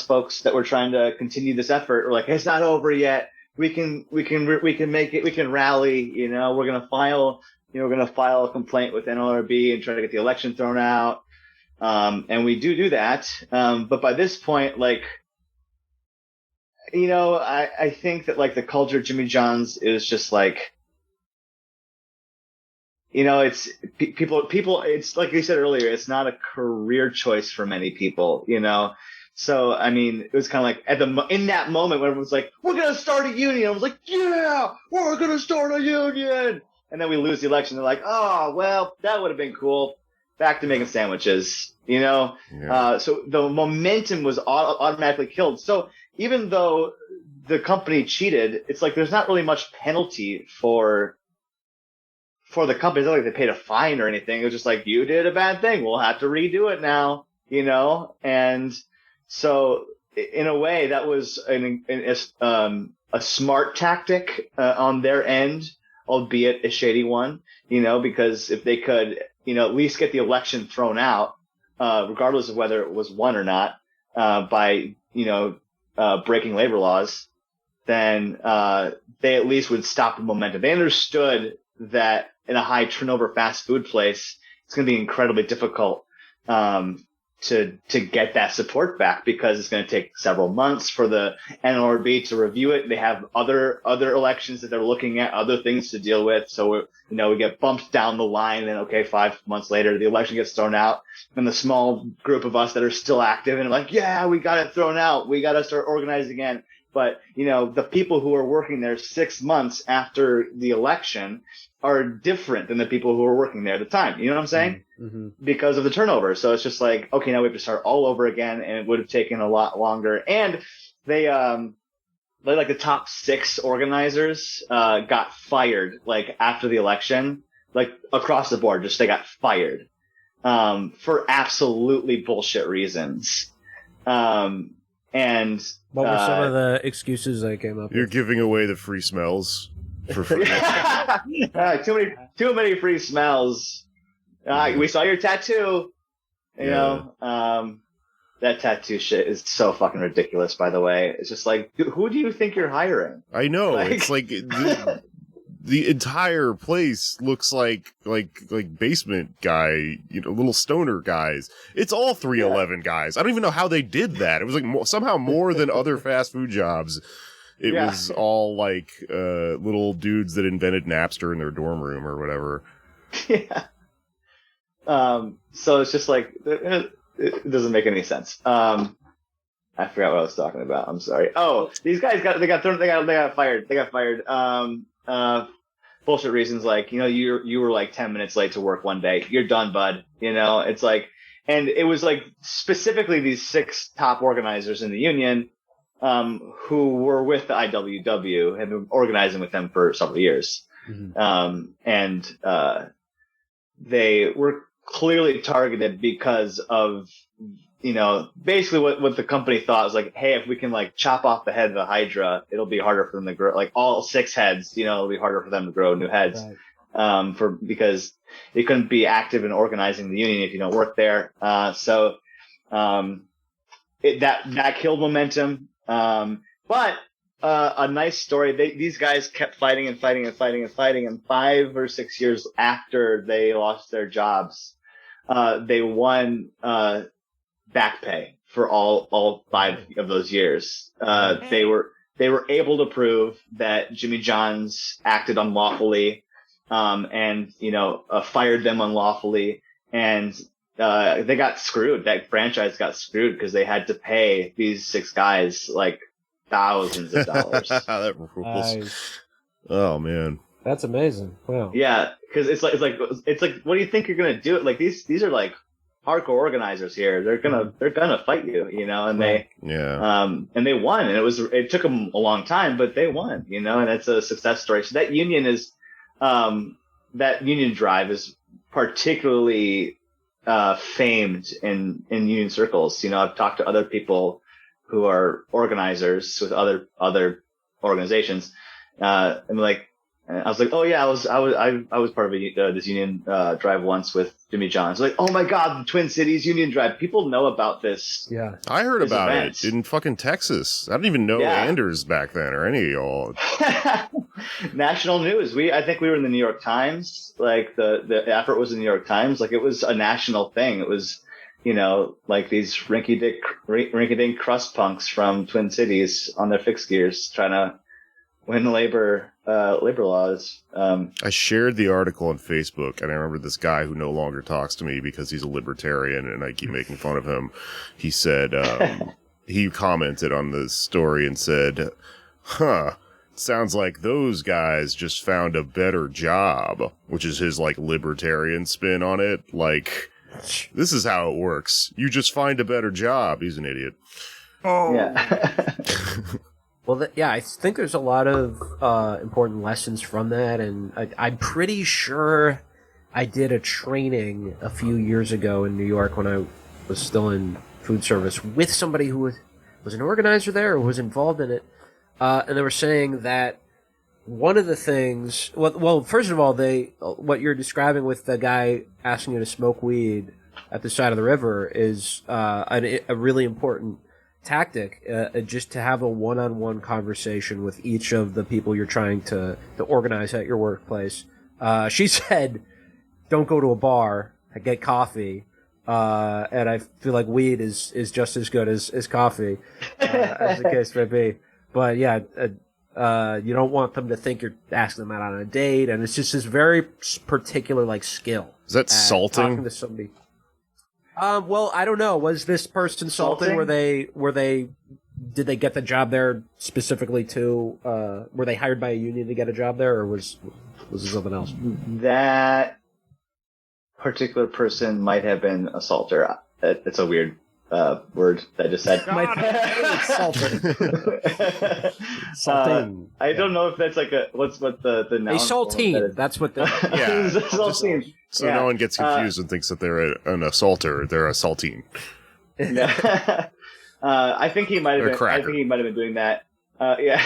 folks that were trying to continue this effort, were like, "It's not over yet. We can make it. We can rally. We're gonna file a complaint with NLRB and try to get the election thrown out." And we do that. But by this point, I think that the culture of Jimmy John's is just like. It's people, it's like you said earlier, it's not a career choice for many people, So, it was kind of like in that moment when everyone's like, we're going to start a union. I was like, yeah, we're going to start a union. And then we lose the election. They're like, oh, well, that would have been cool. Back to making sandwiches, Yeah. So the momentum was automatically killed. So, even though the company cheated, it's like there's not really much penalty for the company. It's not like they paid a fine or anything. It was just like, you did a bad thing, we'll have to redo it now, you know? And so in a way that was a smart tactic on their end, albeit a shady one, you know, because if they could, you know, at least get the election thrown out, regardless of whether it was won or not, by, you know, breaking labor laws, then they at least would stop the momentum. They understood that in a high turnover fast food place, it's going to be incredibly difficult to get that support back, because it's going to take several months for the NLRB to review it. They have other elections that they're looking at, other things to deal with. So, we get bumped down the line, and okay, 5 months later, the election gets thrown out, and the small group of us that are still active and like, yeah, we got it thrown out. We got to start organizing again. But, the people who are working there 6 months after the election are different than the people who were working there at the time. You know what I'm saying? Mm-hmm. Because of the turnover. So it's just like, okay, now we have to start all over again, and it would have taken a lot longer. And they like the top 6 organizers got fired like after the election, like across the board. Just they got fired for absolutely bullshit reasons. And what were some of the excuses they came up with? You're giving away the free smells for free. Too many free smells. We saw your tattoo. You know, that tattoo shit is so fucking ridiculous, by the way. It's just like, who do you think you're hiring? I know. It's like the entire place looks like basement guy, little stoner guys. It's all 311 guys. I don't even know how they did that. It was like somehow more than other fast food jobs. It was all like little dudes that invented Napster in their dorm room or whatever. Yeah. So it's just like it doesn't make any sense. I forgot what I was talking about. I'm sorry. Oh, these guys got fired. They got fired. Bullshit reasons like, you were like 10 minutes late to work one day. You're done, bud. It's like, and it was like specifically these 6 top organizers in the union, who were with the IWW, had been organizing with them for several years. Mm-hmm. And they were clearly targeted because of, basically what the company thought was like, hey, if we can like chop off the head of the Hydra, it'll be harder for them to grow, like all 6 heads, it'll be harder for them to grow new heads. Right. Because they couldn't be active in organizing the union if you don't work there. So that killed momentum. But a nice story. These guys kept fighting and fighting and fighting and fighting. And 5 or 6 years after they lost their jobs, they won back pay for all 5 of those years. They were able to prove that Jimmy John's acted unlawfully, and fired them unlawfully, and they got screwed. That franchise got screwed because they had to pay these 6 guys like thousands of dollars. That rules. Nice. Oh man, that's amazing. Wow. Yeah, because it's like, what do you think you're gonna do? Like these are like hardcore organizers here. They're gonna fight you, and they and they won. And it took them a long time, but they won, and it's a success story. So that union is that union drive is particularly famed in union circles. I've talked to other people who are organizers with other organizations. And like, I was like, oh yeah, I was part of this union drive once with Jimmy John's. Like, oh my God, the Twin Cities Union Drive. People know about this. Yeah, I heard about it in fucking Texas. I didn't even know Anders back then or any of y'all. National news. I think we were in the New York Times. Like the effort was in the New York Times. Like it was a national thing. It was, like these rinky-dink crust punks from Twin Cities on their fixed gears trying to win labor laws. I shared the article on Facebook, and I remember this guy who no longer talks to me because he's a libertarian, and I keep making fun of him. He said, he commented on the story and said, sounds like those guys just found a better job, which is his, like, libertarian spin on it. Like, this is how it works. You just find a better job. He's an idiot. Oh. Yeah. Well, I think there's a lot of important lessons from that, and I'm pretty sure I did a training a few years ago in New York when I was still in food service with somebody who was an organizer there or was involved in it, and they were saying that one of the things, well, first of all, what you're describing with the guy asking you to smoke weed at the side of the river is a really important tactic, just to have a one-on-one conversation with each of the people you're trying to organize at your workplace. She said, don't go to a bar, get coffee, and I feel like weed is just as good as coffee, as the case may be. But yeah, you don't want them to think you're asking them out on a date, and it's just this very particular skill. Is that salting? Talking to somebody. Well, I don't know. Was this person salting? Were they? Did they get the job there specifically to? Were they hired by a union to get a job there, or was it something else? That particular person might have been a salter. It's a weird word that I just said. Salting. I don't know if that's what's the noun? A saltine. That's what. Yeah. Saltine. So no one gets confused and thinks that they're an assaulter. They're a saltine. Yeah. I think he might have been. Cracker. I think he might have been doing that. Yeah.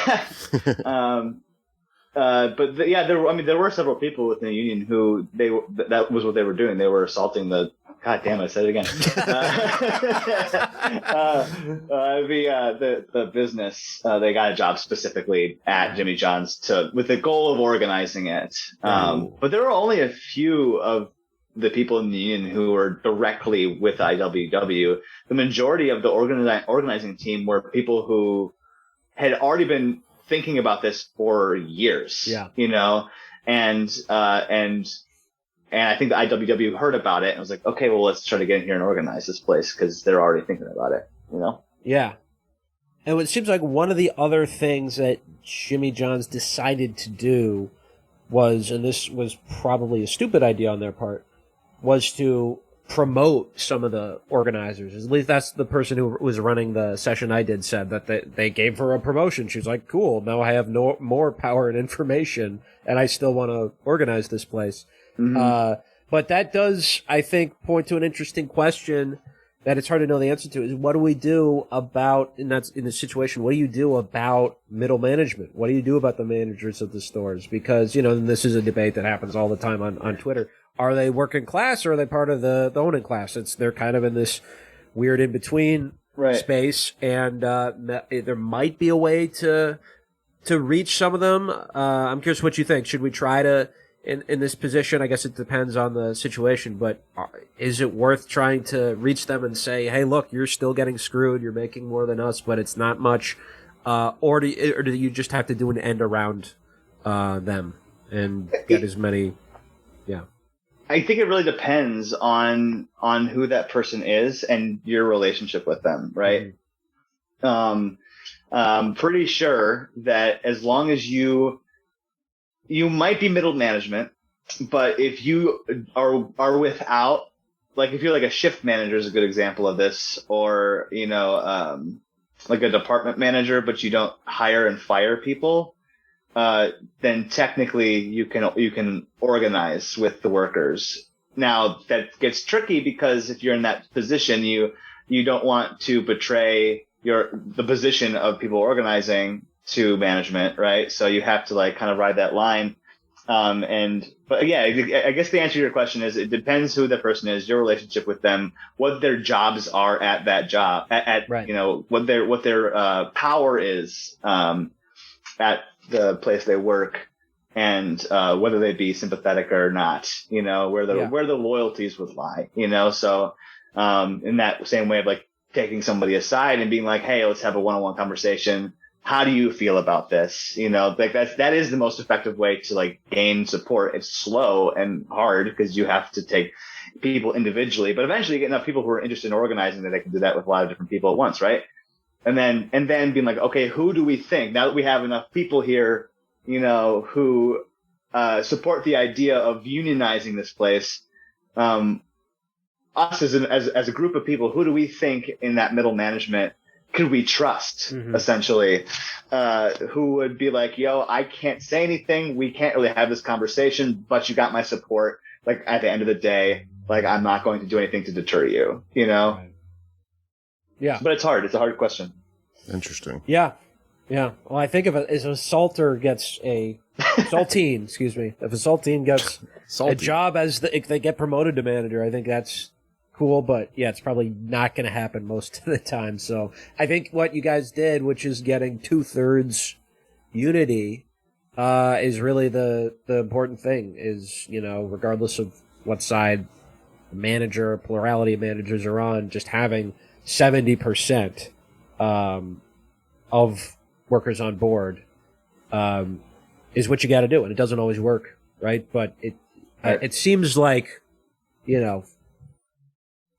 But there were several people within the union who that was what they were doing. They were assaulting the. God damn it! I said it again. The business. They got a job specifically at Jimmy John's with the goal of organizing it. But there were only a few of the people in the union who were directly with IWW. The majority of the organizing team were people who had already been thinking about this for years. Yeah. And I think the IWW heard about it and was like, okay, well, let's try to get in here and organize this place because they're already thinking about it, Yeah. And it seems like one of the other things that Jimmy John's decided to do was, and this was probably a stupid idea on their part, was to promote some of the organizers. At least that's the person who was running the session I did said that they gave her a promotion. She was like, cool, now I have more power and information, and I still want to organize this place. Mm-hmm. But that does, I think, point to an interesting question that it's hard to know the answer to, is what do we do about, and that's in this situation, what do you do about middle management? What do you do about the managers of the stores? Because, and this is a debate that happens all the time on Twitter. Are they working class or are they part of the owning class? They're kind of in this weird in-between space, and there might be a way to reach some of them. I'm curious what you think. Should we try to, in this position, I guess it depends on the situation, but is it worth trying to reach them and say, hey, look, you're still getting screwed, you're making more than us, but it's not much, or do you just have to do an end around them and get as many, yeah. I think it really depends on who that person is and your relationship with them, right? Mm-hmm. Pretty sure that as long as you might be middle management, but if you are without, like if you're like a shift manager is a good example of this, or like a department manager, but you don't hire and fire people, then technically you can organize with the workers. Now that gets tricky because if you're in that position, you don't want to betray the position of people organizing to management, right? So you have to kind of ride that line. But yeah, I guess the answer to your question is it depends who the person is, your relationship with them, what their jobs are at that job, right. What their power is at the place they work, and whether they be sympathetic or not, where the loyalties would lie, So in that same way of taking somebody aside and being like, hey, let's have a one-on-one conversation. How do you feel about this? That is the most effective way to gain support. It's slow and hard because you have to take people individually, but eventually you get enough people who are interested in organizing that they can do that with a lot of different people at once, right? And then being like, okay, who do we think, now that we have enough people here, who support the idea of unionizing this place, us as a group of people, who do we think in that middle management could we trust, essentially, who would be like, yo, I can't say anything. We can't really have this conversation, but you got my support. Like, at the end of the day, like, I'm not going to do anything to deter you, you know? Right. Yeah. But it's hard. It's a hard question. Interesting. Yeah. Yeah. Well, I think if a saltine, excuse me, if a saltine gets a job if they get promoted to manager, I think that's cool. But yeah, it's probably not going to happen most of the time. So I think what you guys did, which is getting 2/3 unity, is really the important thing. Is, you know, regardless of what side the manager, plurality of managers are on, just having 70% of workers on board is what you got to do, and it doesn't always work, right? But it seems like, you know,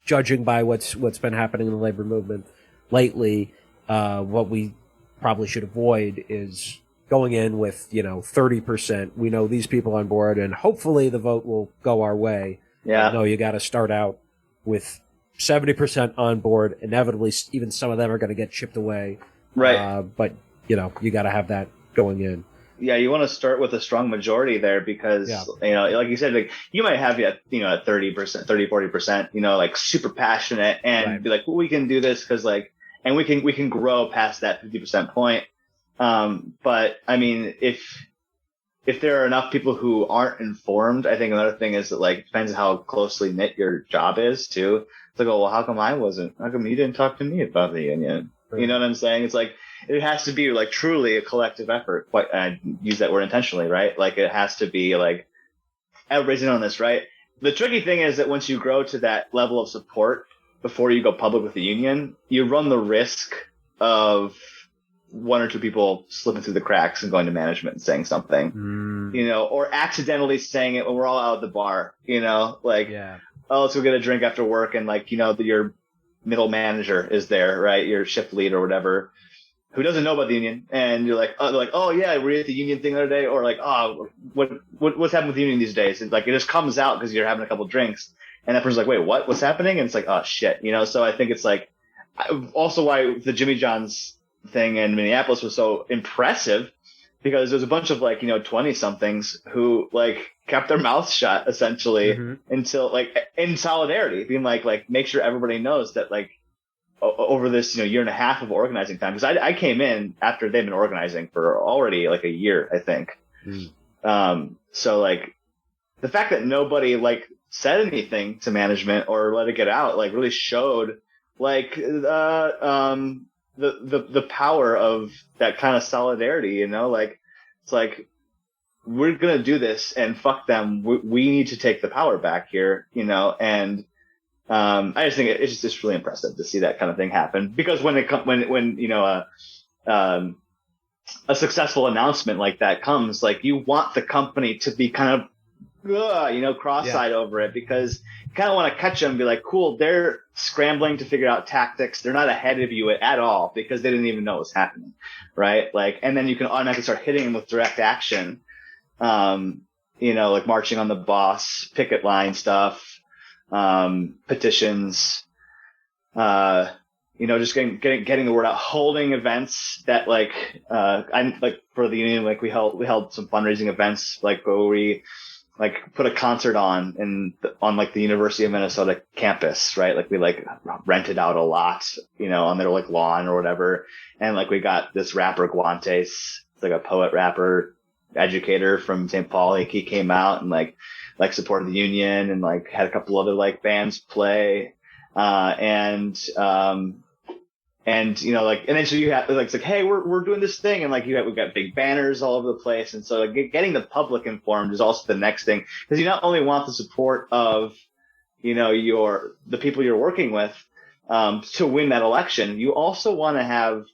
judging by what's been happening in the labor movement lately, what we probably should avoid is going in with, you know, 30%. We know these people on board, and hopefully the vote will go our way. Yeah. No, you got to start out with 70% on board. Inevitably, even some of them are going to get chipped away. Right. But, you know, you got to have that going in. Yeah, you want to start with a strong majority there because, you know, like you said, like, you might have, you know, at 30%, 40%, you know, like, super passionate and be like, well, we can do this because, like, and we can grow past that 50% point. But I mean, if there are enough people who aren't informed, I think another thing is that, like, it depends on how closely knit your job is too. It's like, oh, well, how come you didn't talk to me about the union? You know what I'm saying? It's like, it has to be, like, truly a collective effort. I use that word intentionally, right? Like, it has to be like, everybody's in on this, right? The tricky thing is that once you grow to that level of support before you go public with the union, you run the risk of one or two people slipping through the cracks and going to management and saying something, you know, or accidentally saying it when we're all out at the bar, you know, like, oh, let's go get a drink after work. And, like, you know, your middle manager is there, right? Your shift lead or whatever, who doesn't know about the union. And you're like, oh yeah, we're at the union thing the other day. Or like, oh, what's happening with the union these days? And, like, it just comes out because you're having a couple drinks. And that person's like, wait, what's happening? And it's like, oh shit, you know? So I think it's like, also why the Jimmy John's thing in Minneapolis was so impressive, because there's a bunch of, like, you know, 20 somethings who, like, kept their mouths shut essentially until, like, in solidarity, being like make sure everybody knows that, like, over this, you know, year and a half of organizing time, because I came in after they've been organizing for already like a year, I think. So, like, the fact that nobody, like, said anything to management or let it get out, like, really showed, like, the power of that kind of solidarity, you know, like, it's like, we're going to do this and fuck them. We need to take the power back here, you know? And, I just think it's just really impressive to see that kind of thing happen, because when you know, a successful announcement like that comes, like, you want the company to be kind of, you know, cross-eyed over it, because you kind of want to catch them and be like, cool, they're scrambling to figure out tactics. They're not ahead of you at all because they didn't even know what was happening, right? Like, and then you can automatically start hitting them with direct action, you know, like marching on the boss, picket line stuff, petitions, you know, just getting the word out, holding events that, like, for the union, like, we held some fundraising events, like, where we, like, put a concert on like the University of Minnesota campus, right? Like, we, like, rented out a lot, you know, on their, like, lawn or whatever. And, like, we got this rapper Guantes, like a poet, rapper, educator from St. Paul. Like, he came out and like supported the union and, like, had a couple other, like, bands play. And you know, like, and then so you have, like, it's like, hey, we're doing this thing. And, like, we've got big banners all over the place. And so, like, getting the public informed is also the next thing. Because you not only want the support of, you know, the people you're working with, to win that election, you also want to have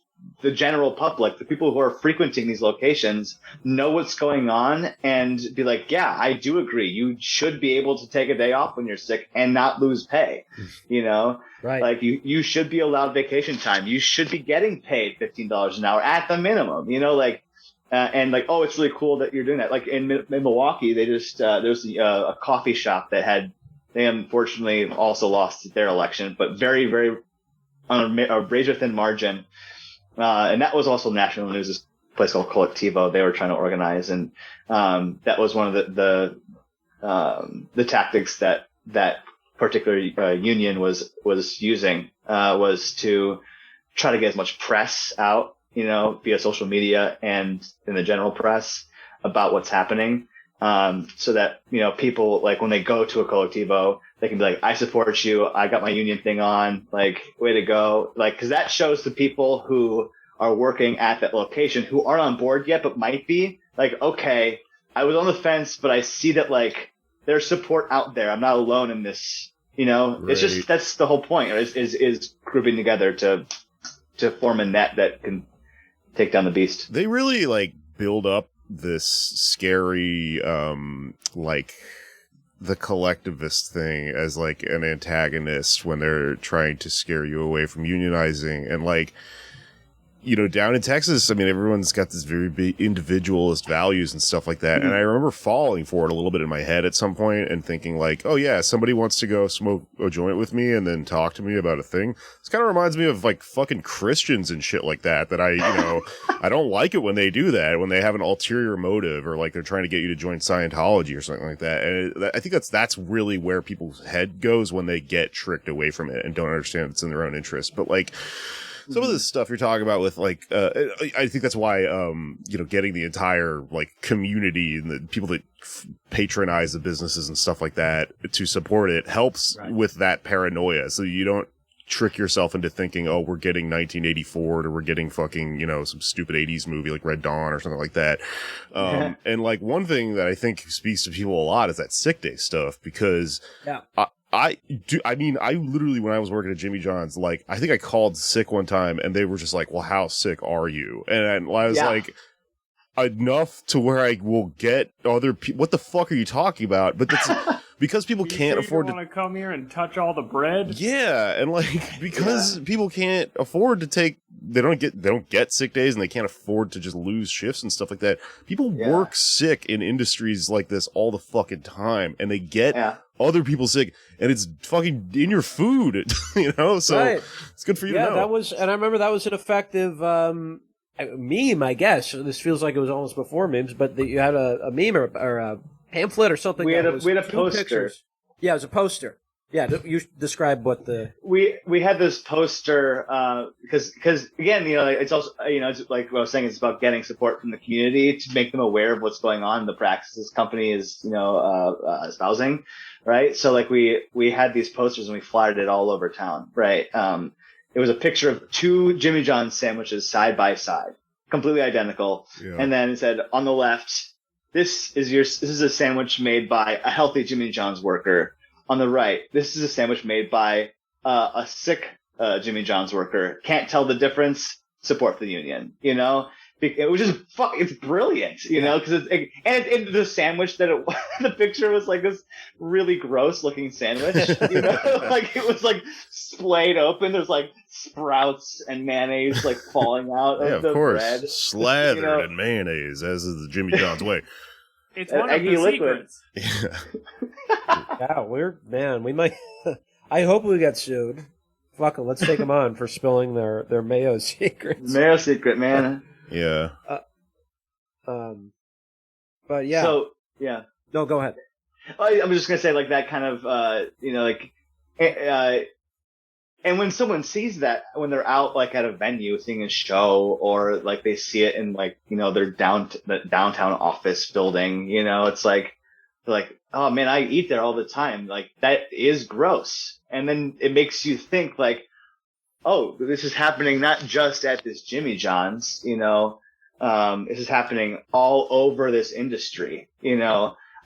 the general public, the people who are frequenting these locations, know what's going on and be like, yeah, I do agree. You should be able to take a day off when you're sick and not lose pay, you know? Right. Like, you should be allowed vacation time. You should be getting paid $15 an hour at the minimum, you know, like, and, like, oh, it's really cool that you're doing that. Like, in Milwaukee, they just, there's a coffee shop that they unfortunately also lost their election, but very, very on a razor thin margin. And that was also national news. This place called Colectivo, they were trying to organize, and that was one of the tactics that particular union was using, was to try to get as much press out, via social media and in the general press about what's happening, so that people, like, when they go to a Colectivo, they can be like, I support you, I got my union thing on, like, way to go, like, because that shows the people who are working at that location who aren't on board yet but might be, like, okay, I was on the fence, but I see that, like, there's support out there, I'm not alone in this, Right. It's just, that's the whole point, is grouping together to form a net that can take down the beast. They really, like, build up this scary, like, the collectivist thing as, like, an antagonist when they're trying to scare you away from unionizing. And, like, down in Texas, I mean, everyone's got this very big individualist values and stuff like that. Mm-hmm. And I remember falling for it a little bit in my head at some point and thinking, like, oh yeah, somebody wants to go smoke a joint with me and then talk to me about a thing. This kind of reminds me of, like, fucking Christians and shit like that I don't like it when they do that, when they have an ulterior motive, or like they're trying to get you to join Scientology or something like that. And I think that's really where people's head goes when they get tricked away from it and don't understand it's in their own interest. But, like, some of this stuff you're talking about with, like, I think that's why, getting the entire, like, community and the people that patronize the businesses and stuff like that to support it helps with that paranoia. So you don't trick yourself into thinking, oh, we're getting 1984 or we're getting fucking, some stupid 80s movie like Red Dawn or something like that. And, like, one thing that I think speaks to people a lot is that sick day stuff, because I literally, when I was working at Jimmy John's, like, I think I called sick one time and they were just like, well, how sick are you? And I was like, enough to where I will get other people. What the fuck are you talking about? But that's because people can't afford to want to come here and touch all the bread. Yeah. And, like, because people can't afford to take, they don't get sick days and they can't afford to just lose shifts and stuff like that. People work sick in industries like this all the fucking time, and they get other people sick, and it's fucking in your food, so it's good for you to know. And I remember that was an effective meme, I guess. This feels like it was almost before memes, but you had a meme or a pamphlet or something. We had a poster. Pictures. Yeah, it was a poster. Yeah, you describe what the... We had this poster, because again, it's also, it's like what I was saying, it's about getting support from the community to make them aware of what's going on, the practices company is, espousing, right? So, like, we had these posters and we flyed it all over town, right? It was a picture of two Jimmy John's sandwiches side by side, completely identical. Yeah. And then it said, on the left, this is a sandwich made by a healthy Jimmy John's worker. On the right, this is a sandwich made by a sick Jimmy John's worker. Can't tell the difference. Support the union. It was just it's brilliant. Because it's the sandwich that the picture was like this really gross looking sandwich. Like it was like splayed open. There's like sprouts and mayonnaise like falling out of the bread. Slathered in mayonnaise, as is the Jimmy John's way. It's one of the secrets. Yeah, we might. I hope we get sued. Fuck it, let's take them on for spilling their mayo secrets. Mayo secret, man. Yeah. But yeah. So yeah. No, go ahead. I'm just gonna say, like, that kind of and when someone sees that, when they're out, like, at a venue seeing a show, or like they see it in, like, their downtown office building, it's like they're like, oh man, I eat there all the time. Like, that is gross. And then it makes you think, like, oh, this is happening not just at this Jimmy John's, this is happening all over this industry.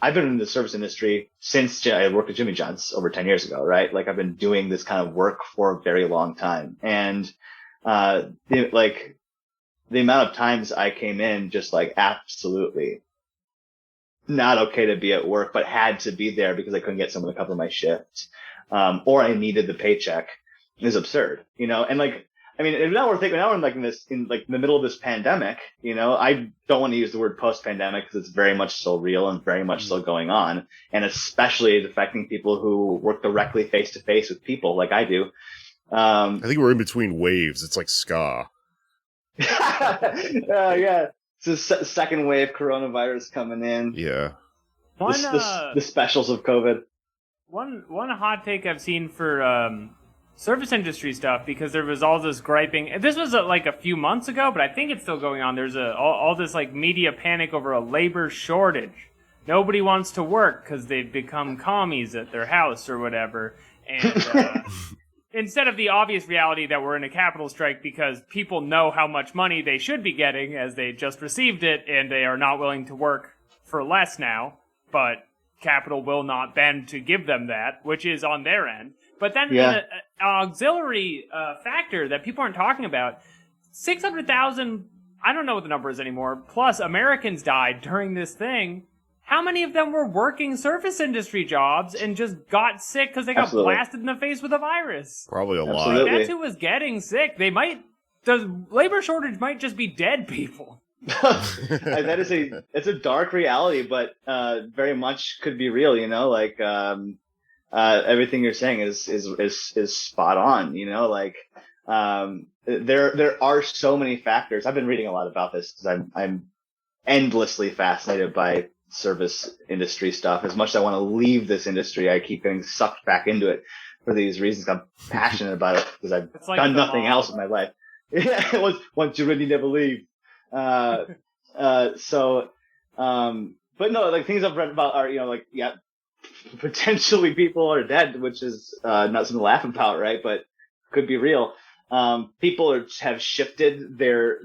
I've been in the service industry since I worked at Jimmy John's over 10 years ago, right? Like, I've been doing this kind of work for a very long time. And, the amount of times I came in just, like, absolutely not okay to be at work, but had to be there because I couldn't get someone to cover my shift. Or I needed the paycheck is absurd, and, like, I mean, now we're in the middle of this pandemic, I don't want to use the word post-pandemic because it's very much still real and very much still going on. And especially it's affecting people who work directly face to face with people like I do. I think we're in between waves. It's like ska. Yeah. It's the second wave coronavirus coming in. Yeah. The specials of COVID. One hot take I've seen for service industry stuff, because there was all this griping. This was like a few months ago, but I think it's still going on. There's all this like media panic over a labor shortage. Nobody wants to work because they've become commies at their house or whatever. And instead of the obvious reality that we're in a capital strike because people know how much money they should be getting as they just received it, and they are not willing to work for less now, but capital will not bend to give them that, which is on their end. But then an auxiliary factor that people aren't talking about, 600,000, I don't know what the number is anymore, plus Americans died during this thing. How many of them were working service industry jobs and just got sick because they got blasted in the face with a virus? Probably a lot. Absolutely. That's who was getting sick. The labor shortage might just be dead people. It's a dark reality, but very much could be real. You know, like everything you're saying is spot on. You know, like there are so many factors. I've been reading a lot about this because I'm endlessly fascinated by service industry stuff. As much as I want to leave this industry, I keep getting sucked back into it for these reasons. I'm passionate about it because I've done nothing else in my life. Yeah, it was once you really never leave. But no, like things I've read about are, you know, like, yeah, potentially people are dead, which is not something to laugh about, right? But could be real. People have shifted their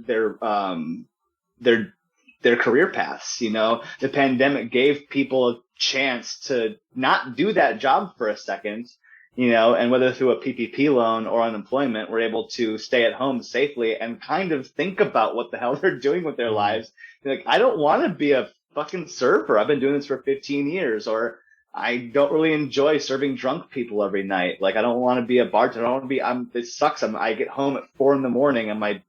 career paths. You know, the pandemic gave people a chance to not do that job for a second, you know, and whether through a PPP loan or unemployment, we're able to stay at home safely and kind of think about what the hell they're doing with their lives. Like, I don't want to be a fucking server. I've been doing this for 15 years, or I don't really enjoy serving drunk people every night. Like, I don't want to be a bartender. I don't want to be, it sucks. I get home at 4 a.m. and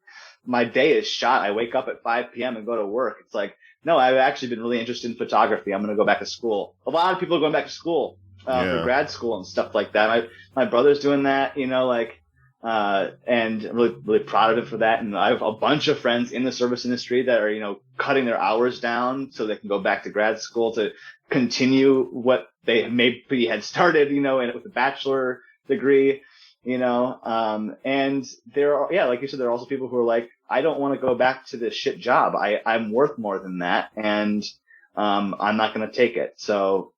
my day is shot. I wake up at 5 p.m. and go to work. It's like, no, I've actually been really interested in photography. I'm going to go back to school. A lot of people are going back to school for grad school and stuff like that. My brother's doing that, you know, like, and I'm really, really proud of him for that. And I have a bunch of friends in the service industry that are, you know, cutting their hours down so they can go back to grad school to continue what they maybe had started, you know, with a bachelor degree, you know. And there are, like you said, there are also people who are like, I don't want to go back to this shit job. I'm worth more than that. And, I'm not going to take it. So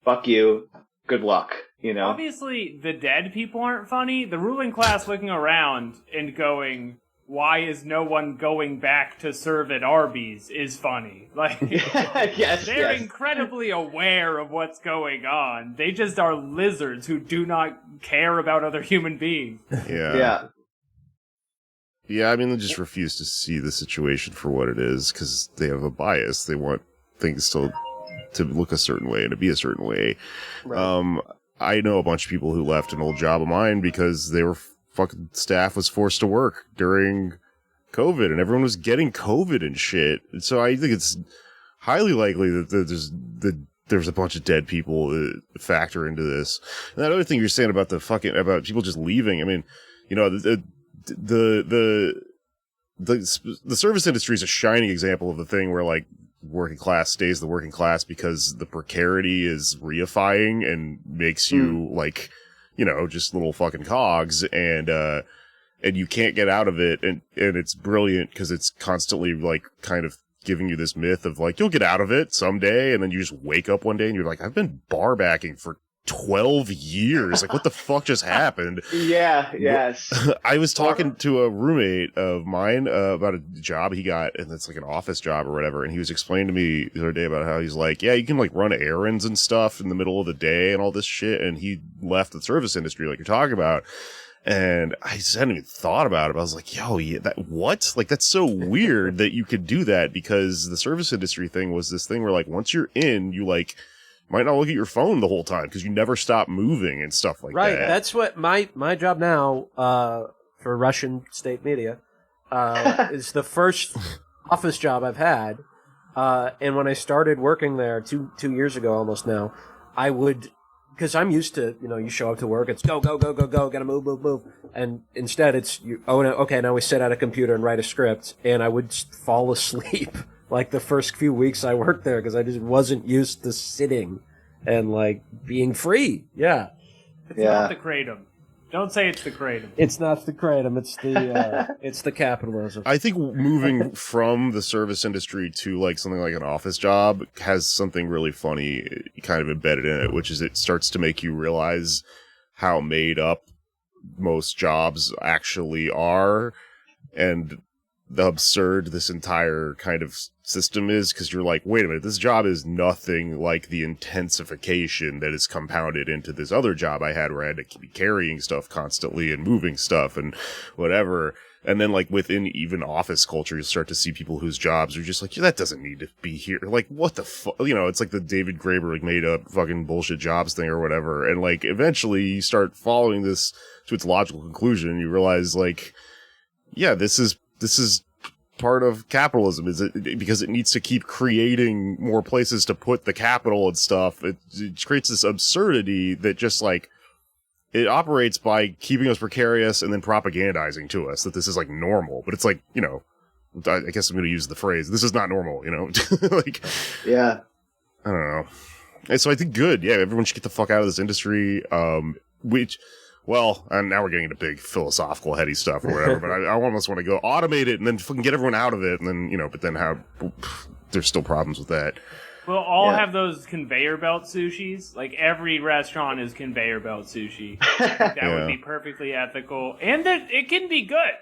fuck you. Good luck. You know, obviously the dead people aren't funny. The ruling class looking around and going, why is no one going back to serve at Arby's is funny. Like, they're incredibly aware of what's going on. They just are lizards who do not care about other human beings. Yeah, I mean, they just refuse to see the situation for what it is because they have a bias. They want things to look a certain way and to be a certain way. Right. I know a bunch of people who left an old job of mine because they were fucking staff was forced to work during COVID and everyone was getting COVID and shit. And so I think it's highly likely that there's a bunch of dead people that factor into this. And that other thing you're saying about about people just leaving. I mean, you know, the service industry is a shining example of the thing where like working class stays the working class because the precarity is reifying and makes you like, you know, just little fucking cogs and you can't get out of it. And it's brilliant because it's constantly like kind of giving you this myth of like, you'll get out of it someday. And then you just wake up one day and you're like, I've been bar backing for 12 years. Like, what the fuck just happened? Yes. I was talking to a roommate of mine about a job he got, and it's like an office job or whatever, and he was explaining to me the other day about how he's like, yeah, you can like run errands and stuff in the middle of the day and all this shit, and he left the service industry like you're talking about. And I just hadn't even thought about it. I was like, yo, what? Like, that's so weird that you could do that, because the service industry thing was this thing where like once you're in, you like might not look at your phone the whole time because you never stop moving and stuff like that. Right. That's what my job now for Russian state media is the first office job I've had. And when I started working there two years ago almost now, I would because I'm used to, you show up to work, it's go, go, go, go, go, gotta move, move, move. And instead it's, no, okay, now we sit at a computer and write a script. And I would fall asleep like the first few weeks I worked there because I just wasn't used to sitting and like being free. Yeah. It's not the kratom. Don't say it's the kratom. It's not the kratom. It's the it's the capitalism. I think moving from the service industry to like something like an office job has something really funny kind of embedded in it, which is it starts to make you realize how made up most jobs actually are, and the absurd this entire kind of system is, because you're like, wait a minute, this job is nothing like the intensification that is compounded into this other job I had where I had to be carrying stuff constantly and moving stuff and whatever. And then like within even office culture, you start to see people whose jobs are just like, yeah, that doesn't need to be here. Like, what the fuck? It's like the David Graeber like made up fucking bullshit jobs thing or whatever. And like eventually you start following this to its logical conclusion and you realize like, yeah, this is part of capitalism, is it because it needs to keep creating more places to put the capital and stuff. It creates this absurdity that just like it operates by keeping us precarious and then propagandizing to us that this is like normal. But it's like, I guess I'm going to use the phrase, this is not normal, like, yeah, I don't know. And so I think good. Yeah. Everyone should get the fuck out of this industry. Well, and now we're getting into big philosophical, heady stuff or whatever, but I almost want to go automate it and then fucking get everyone out of it. And then, but then there's still problems with that. We'll all have those conveyor belt sushis. Like every restaurant is conveyor belt sushi. That would be perfectly ethical. And that it can be good.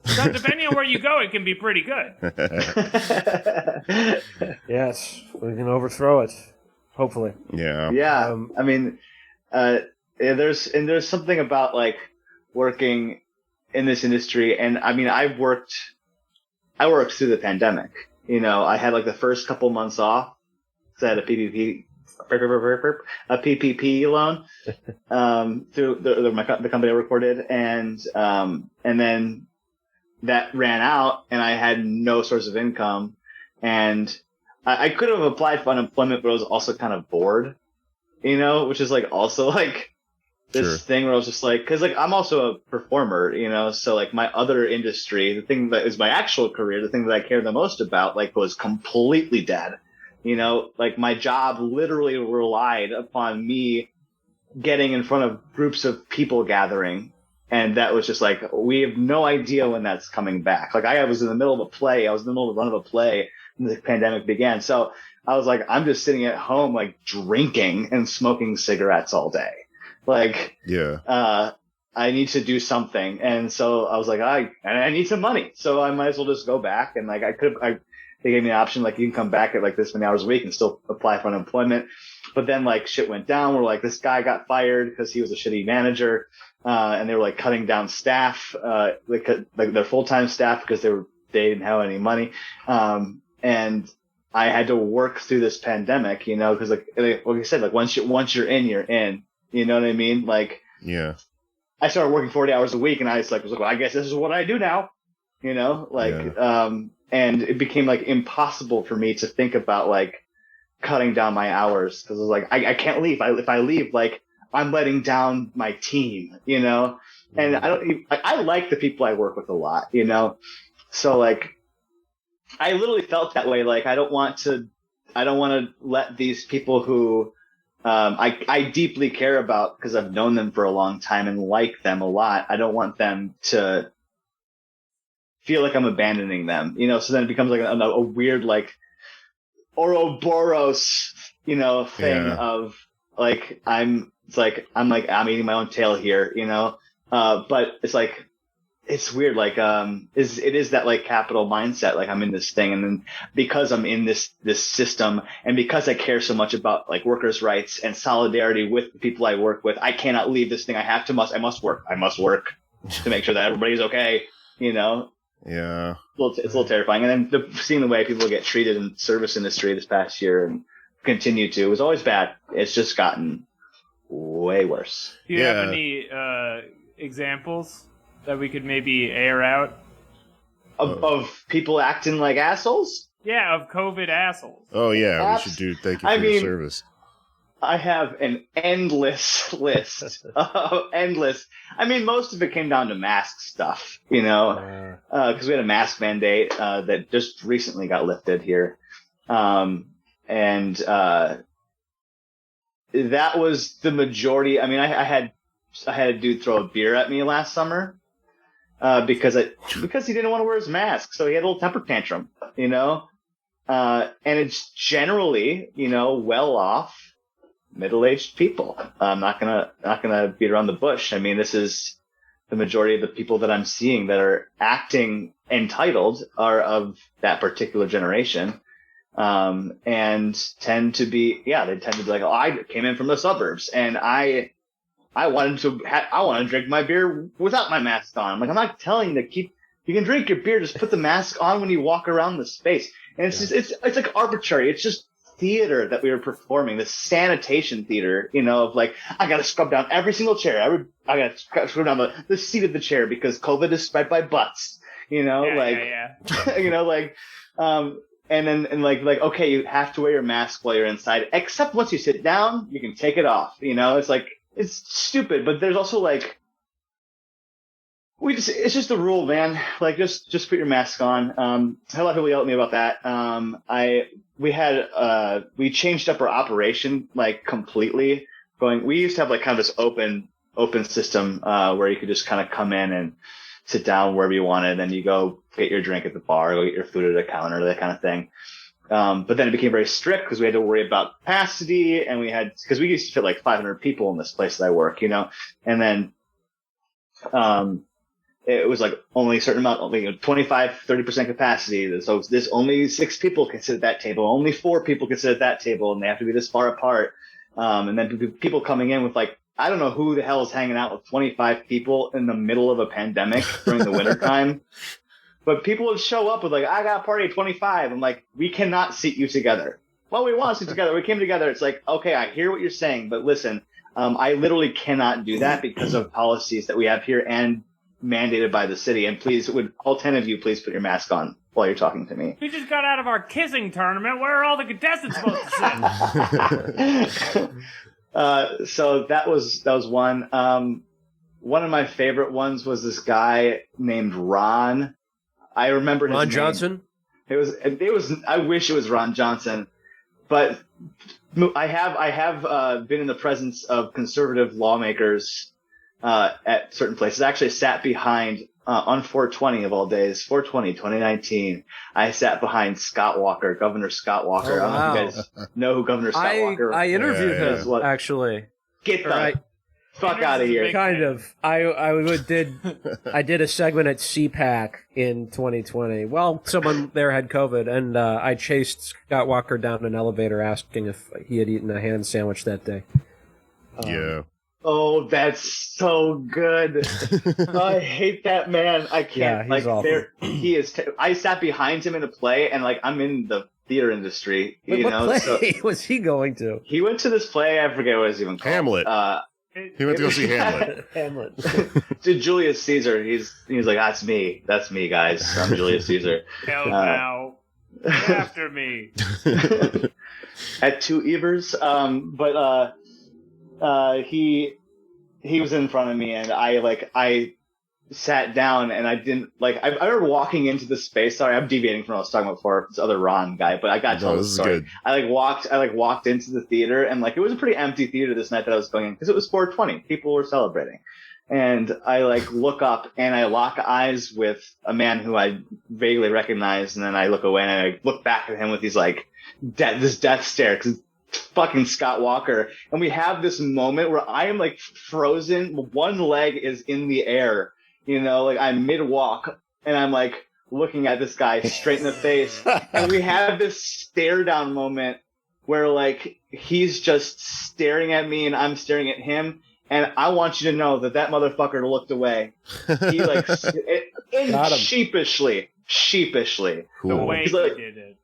So depending on where you go, it can be pretty good. Yes, we can overthrow it. Hopefully. Yeah. Yeah. I mean, there's something about like working in this industry, and I mean I worked through the pandemic. I had like the first couple months off because I had a PPP loan through the company I recorded, and then that ran out, and I had no source of income, and I could have applied for unemployment, but I was also kind of bored, which is like also like this thing where I was just like, because like I'm also a performer, so like my other industry, the thing that is my actual career, the thing that I care the most about, like was completely dead. Like my job literally relied upon me getting in front of groups of people gathering, and that was just like, we have no idea when that's coming back. Like I was in the middle of a play, I was in the middle of the run of a play when the pandemic began, so I was like, I'm just sitting at home like drinking and smoking cigarettes all day. Like, I need to do something. And so I was like, I need some money. So I might as well just go back. And like, they gave me an option, like you can come back at like this many hours a week and still apply for unemployment. But then like shit went down. We're like, this guy got fired because he was a shitty manager. And they were like cutting down staff, like their full-time staff because they didn't have any money. And I had to work through this pandemic, because like I said, like once you're in, you're in. You know what I mean? Like, yeah. I started working 40 hours a week, and I was like, well, I guess this is what I do now. And it became like impossible for me to think about like cutting down my hours because I was like, I can't leave. If I leave, like I'm letting down my team, And I like the people I work with a lot, So like, I literally felt that way. Like I don't want to let these people who I deeply care about because I've known them for a long time and like them a lot. I don't want them to feel like I'm abandoning them, So then it becomes like a weird like Ouroboros, thing of like I'm eating my own tail here, But it's like it's weird, like it is that like capital mindset, like I'm in this thing, and then because I'm in this system, and because I care so much about like workers' rights and solidarity with the people I work with, I cannot leave this thing. I must work to make sure that everybody's okay, Yeah. It's a little terrifying. And then seeing the way people get treated in the service industry this past year and continue to, it was always bad. It's just gotten way worse. Do you have any examples that we could maybe air out? Of people acting like assholes? Yeah, of COVID assholes. Oh, yeah, we should do thank you for your service. I have an endless list endless. I mean, most of it came down to mask stuff, because we had a mask mandate that just recently got lifted here. That was the majority. I mean, I had a dude throw a beer at me last summer because he didn't want to wear his mask, so he had a little temper tantrum, and it's generally, well off middle-aged people. I'm not gonna beat around the bush. I mean, this is the majority of the people that I'm seeing that are acting entitled are of that particular generation. And tend to be like, oh, I came in from the suburbs and I wanted to drink my beer without my mask on. I'm like, I'm not telling you you can drink your beer, just put the mask on when you walk around the space. And it's just, it's like arbitrary. It's just theater that we were performing, this sanitation theater, of like, I gotta scrub down every single chair. I gotta scrub down the seat of the chair because COVID is spread by butts, and then okay, you have to wear your mask while you're inside, except once you sit down, you can take it off. It's like, it's stupid, but there's also like, it's just a rule, man. Like, just put your mask on. A lot of people yell at me about that. We changed up our operation, like, completely. We used to have like kind of this open system, where you could just kind of come in and sit down wherever you wanted, and then you go get your drink at the bar, go get your food at a counter, that kind of thing. But then it became very strict because we had to worry about capacity, and because we used to fit like 500 people in this place that I work, and then, it was like only a certain amount, only 25-30% capacity. So this only 6 people can sit at that table, only 4 people can sit at that table, and they have to be this far apart. And then people coming in with like, I don't know who the hell is hanging out with 25 people in the middle of a pandemic during the winter time. But people would show up with like, I got a party at 25. I'm like, we cannot seat you together. Well, we want to sit together. We came together. It's like, okay, I hear what you're saying, but listen, I literally cannot do that because of policies that we have here and mandated by the city. And please, would all 10 of you please put your mask on while you're talking to me? We just got out of our kissing tournament. Where are all the contestants supposed to sit? So that was one. One of my favorite ones was this guy named Ron. I remember his name. Ron Johnson? It was, I wish it was Ron Johnson, but I have been in the presence of conservative lawmakers, at certain places. I actually sat behind, on 420 of all days, 420, 2019, I sat behind Scott Walker, Governor Scott Walker. Oh, wow. I don't know if you guys know who Governor Scott Walker is. I interviewed him, actually. Get the fuck out of here. Kind of. I did a segment at CPAC in 2020. Well, someone there had COVID, and I chased Scott Walker down an elevator asking if he had eaten a ham sandwich that day. Yeah. Oh, that's so good. I hate that man. I can't. Yeah, he's awful. He is. I sat behind him in a play, and like, I'm in the theater industry. Wait, what play was he going to? He went to this play. I forget what it was even called. Hamlet. He went to go see Hamlet. Hamlet. To Julius Caesar. He's like, that's me, guys. I'm Julius Caesar. Hell now. After me. At 2 Evers. He was in front of me, and I sat down, and I didn't I remember walking into the space. Sorry, I'm deviating from what I was talking about before. This other Ron guy, but I got to tell this story. I walked into the theater, and it was a pretty empty theater this night that I was going in because it was 420. People were celebrating, and I look up and I lock eyes with a man who I vaguely recognize, and then I look away and I look back at him with these this death stare because fucking Scott Walker, and we have this moment where I am frozen. One leg is in the air, I'm mid walk, and I'm looking at this guy straight in the face, and we have this stare down moment where he's just staring at me and I'm staring at him, and I want you to know that motherfucker looked away. He sheepishly. Cool. The way he did it.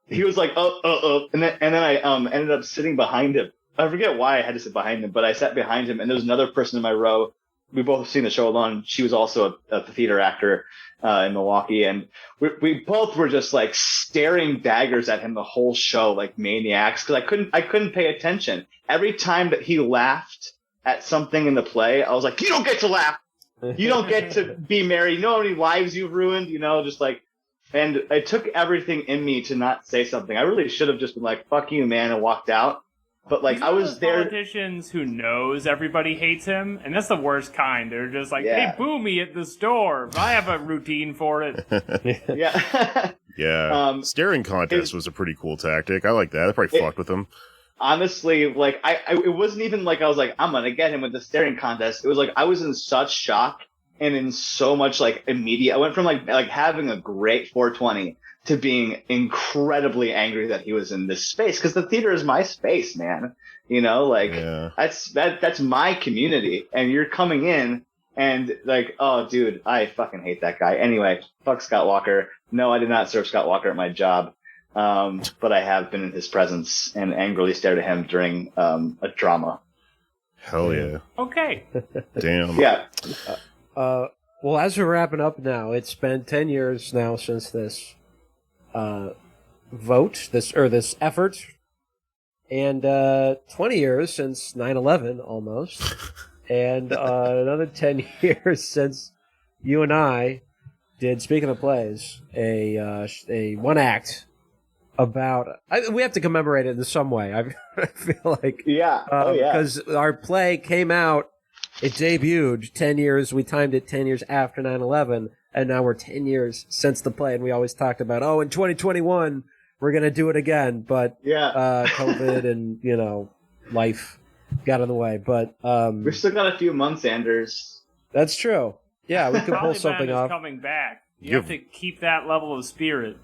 He was like, and then I ended up sitting behind him. I forget why I had to sit behind him, but I sat behind him, and there was another person in my row we both have seen the show alone. She was also a theater actor in Milwaukee, and we both were just like staring daggers at him the whole show, like maniacs, because I couldn't pay attention. Every time that he laughed at something in the play, I was like, you don't get to laugh. You don't get to be merry. You know how many lives you've ruined, just like, and it took everything in me to not say something. I really should have just been like, fuck you, man, and walked out. But like, I was there. Politicians who knows everybody hates him, and that's the worst kind. They're just like, Yeah. hey, boo me at the store. I have a routine for it. Yeah. Yeah. Staring contest was a pretty cool tactic. I like that. I probably fucked with him. Honestly, like, it wasn't even like I was like, I'm gonna get him with the staring contest. It was like I was in such shock and in so much like immediate. I went from like having a great 420 to being incredibly angry that he was in this space, because the theater is my space, man. That's my community, and you're coming in and like, oh, dude, I fucking hate that guy. Anyway, fuck Scott Walker. No, I did not serve Scott Walker at my job, but I have been in his presence and angrily stared at him during a drama. Hell yeah. Okay. Damn. Yeah. Well, as we're wrapping up now, it's been 10 years now since this this effort, and 20 years since 9/11 almost, and another 10 years since you and I did, speaking of plays, a one act about. We have to commemorate it in some way. I feel like because our play came out. It debuted 10 years. We timed it 10 years after 9/11, and now we're 10 years since the play. And we always talked about, in 2021 we're gonna do it again, but COVID and life got in the way. But we've still got a few months, Anders. That's true. Yeah, we can pull something off. Coming back. You have to keep that level of spirit.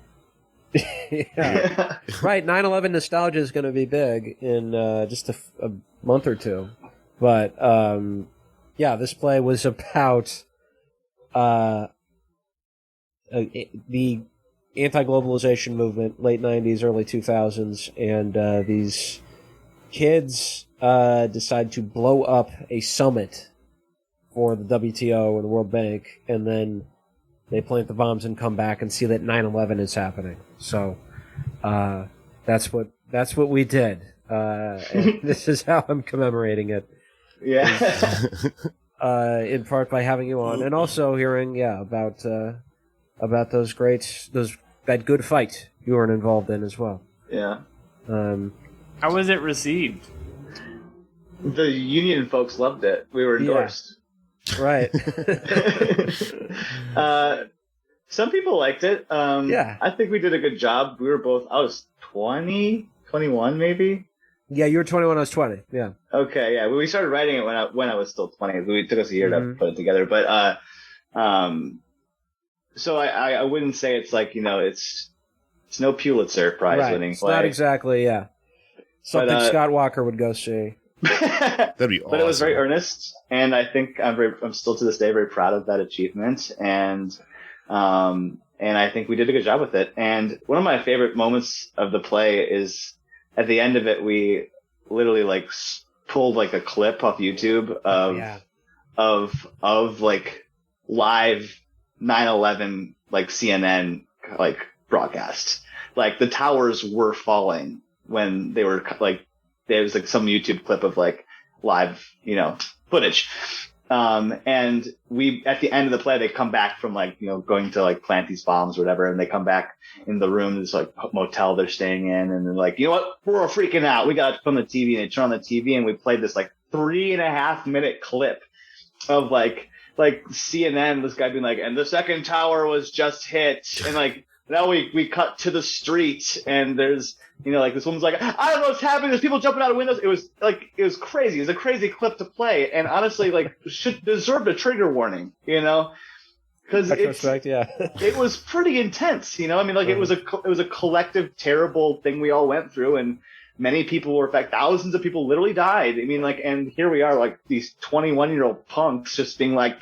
Yeah. Right. 9/11 nostalgia is going to be big in just a month or two, but. This play was about the anti-globalization movement, late 90s, early 2000s, and these kids decide to blow up a summit for the WTO and the World Bank, and then they plant the bombs and come back and see that 9/11 is happening. So that's what we did, and this is how I'm commemorating it. Yeah. In part by having you on, and also hearing about that good fight you weren't involved in as well. Yeah. How was it received? The union folks loved it. We were endorsed. Yeah. Right. Some people liked it. I think we did a good job. We were both. I was 20, 21 maybe. Yeah, you were 21, I was 20, yeah. Okay, yeah. We started writing it when I was still 20. It took us a year to put it together. But, so I wouldn't say it's like, it's no Pulitzer Prize winning play. It's not exactly, something Scott Walker would go see. That'd be awesome. But it was very earnest, and I think I'm still to this day very proud of that achievement, and I think we did a good job with it. And one of my favorite moments of the play is, at the end of it, we literally pulled a clip off YouTube of live 9/11 CNN broadcast. The towers were falling when they were there was some YouTube clip of live footage. And we, at the end of the play, they come back from going to plant these bombs or whatever, and they come back in the room, this motel they're staying in, and they're like, you know what, we're all freaking out. We got to from the TV, and they turn on the TV, and we played this 3.5 minute clip of CNN, this guy being and the second tower was just hit, and now we cut to the street, and there's this woman's I don't know what's happening. There's people jumping out of windows. It was crazy. It was a crazy clip to play, and honestly, should deserved a trigger warning, because it was pretty intense, it was a collective terrible thing we all went through, and many people were affected. Thousands of people literally died. And here we are, these 21-year-old punks just being we're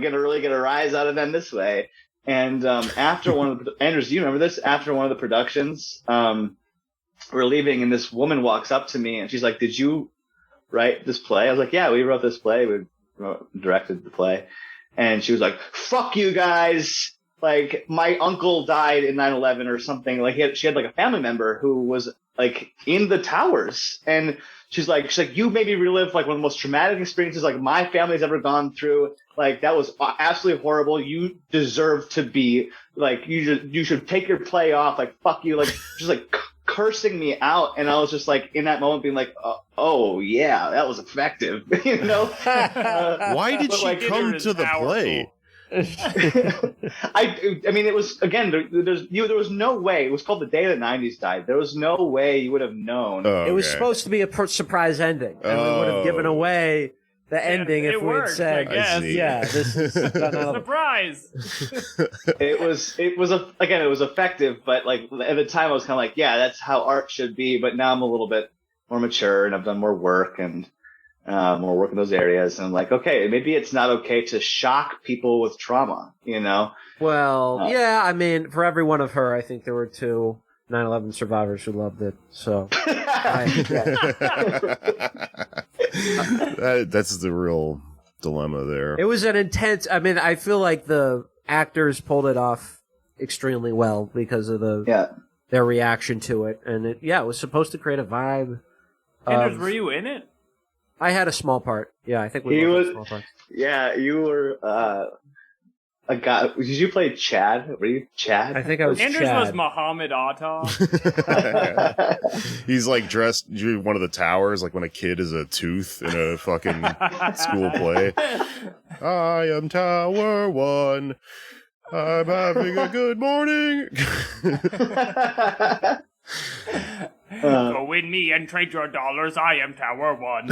gonna really get a rise out of them this way. And after one of the Andrews, do you remember this? After one of the productions, we're leaving, and this woman walks up to me, and she's like, "Did you write this play?" I was like, "Yeah, we wrote this play. directed the play, and she was like, "Fuck you guys." Like, my uncle died in 9/11 or something. Like, she had like a family member who was like in the towers, and she's like, you made me relive like one of the most traumatic experiences like my family's ever gone through. Like, that was absolutely horrible. You deserve to be like, you should take your play off. Like, fuck you. Like, just like cursing me out. And I was just like, in that moment being like, oh yeah, that was effective. You know? Why did she come to the play? I mean, it was, again, there was no way. It was called The Day the 90s Died. There was no way you would have known. Oh, okay. It was supposed to be a surprise ending, and we would have given away the ending if we had said, "Yeah, this is surprise." It was effective, but like at the time I was kind of like, yeah, that's how art should be. But now I'm a little bit more mature, and I've done more work and more work in those areas, and I'm like, okay, maybe it's not okay to shock people with trauma, you know? Well, yeah, I mean, for every one of her, I think there were 2 9/11 survivors who loved it. So that's the real dilemma there. It was an intense. I mean, I feel like the actors pulled it off extremely well because of their reaction to it, and it was supposed to create a vibe. Anders, were you in it? I had a small part. Yeah, I think we were a small part. Yeah, you were a guy. Did you play Chad? Were you Chad? I think I was Anders Chad. was Muhammad Atta. He's like dressed one of the towers, like when a kid is a tooth in a fucking school play. I am Tower 1. I'm having a good morning. Go with me and trade your dollars. I am Tower 1.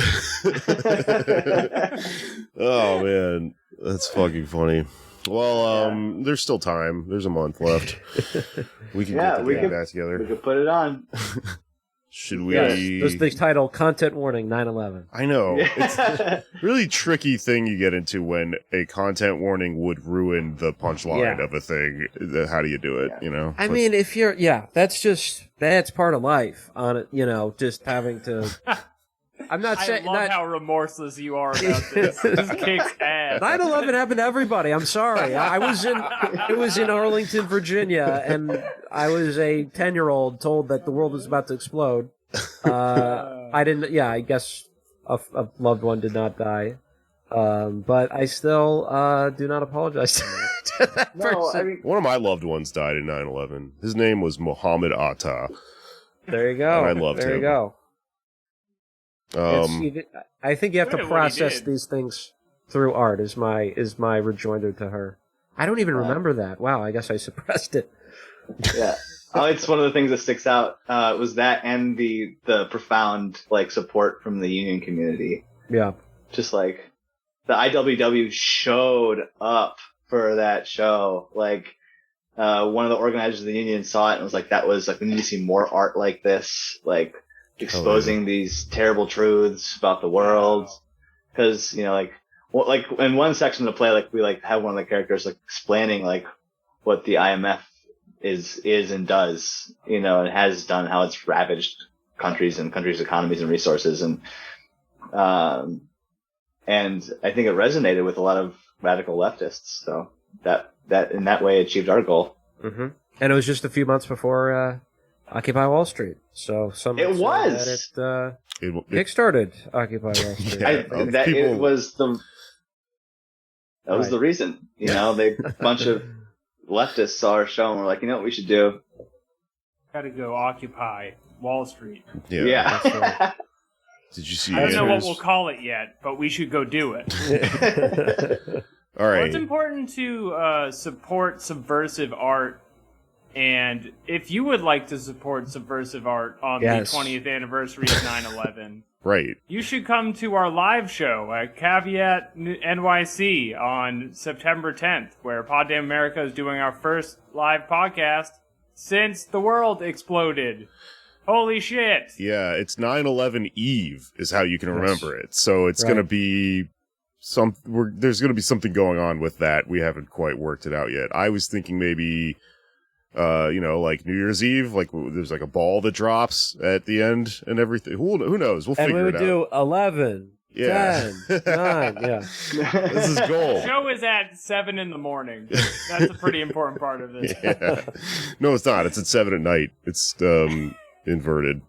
Oh man, that's fucking funny. Well, there's still time. There's a month left. We can get that together. We could put it on. Should we? Yes, this is the title, Content Warning 9/11. I know. It's a really tricky thing you get into when a content warning would ruin the punchline of a thing. How do you do it, you know? I mean, if you're, that's part of life on it, you know, just having to. I'm not saying. I love how remorseless you are about this. This kicks ass. 9/11 happened to everybody. I'm sorry. It was in Arlington, Virginia, and I was a 10-year-old told that the world was about to explode. I didn't. Yeah, I guess a loved one did not die, but I still do not apologize to that person. I mean, one of my loved ones died in 9/11. His name was Muhammad Atta. There you go. And I loved him. There you go. I think you have to process these things through art. Is my rejoinder to her. I don't even remember that. Wow, I guess I suppressed it. Yeah, it's one of the things that sticks out. Was that and the profound like support from the union community. Yeah, just like the IWW showed up for that show. Like one of the organizers of the union saw it and was like, "That was like we need to see more art like this." Like. Exposing these terrible truths about the world, because you know, like in one section of the play, like we like have one of the characters like explaining like what the IMF is and does, you know, and has done, how it's ravaged countries' economies and resources, and I think it resonated with a lot of radical leftists. So that in that way achieved our goal. Mm-hmm. And it was just a few months before. Occupy Wall Street. So some it was that it kickstarted Occupy Wall Street. That was the reason. You know, a bunch of leftists saw our show and were like, you know what we should do? Got to go occupy Wall Street. Yeah. Right. Did you see? I don't know what we'll call it yet, but we should go do it. All right. Well, it's important to support subversive art. And if you would like to support subversive art on the 20th anniversary of 9/11, right, you should come to our live show at Caveat NYC on September 10th, where Pod Damn America is doing our first live podcast since the world exploded. Holy shit! Yeah, it's 9/11 Eve is how you can remember it. So it's going to be there's going to be something going on with that. We haven't quite worked it out yet. I was thinking maybe. You know, like New Year's Eve, like there's like a ball that drops at the end and everything. Who knows? We'll figure it out. And we would do 11. Yeah. 10, 9, yeah. This is gold. The show is at 7 in the morning. That's a pretty important part of this. Yeah. No, it's not. It's at 7 at night. It's inverted.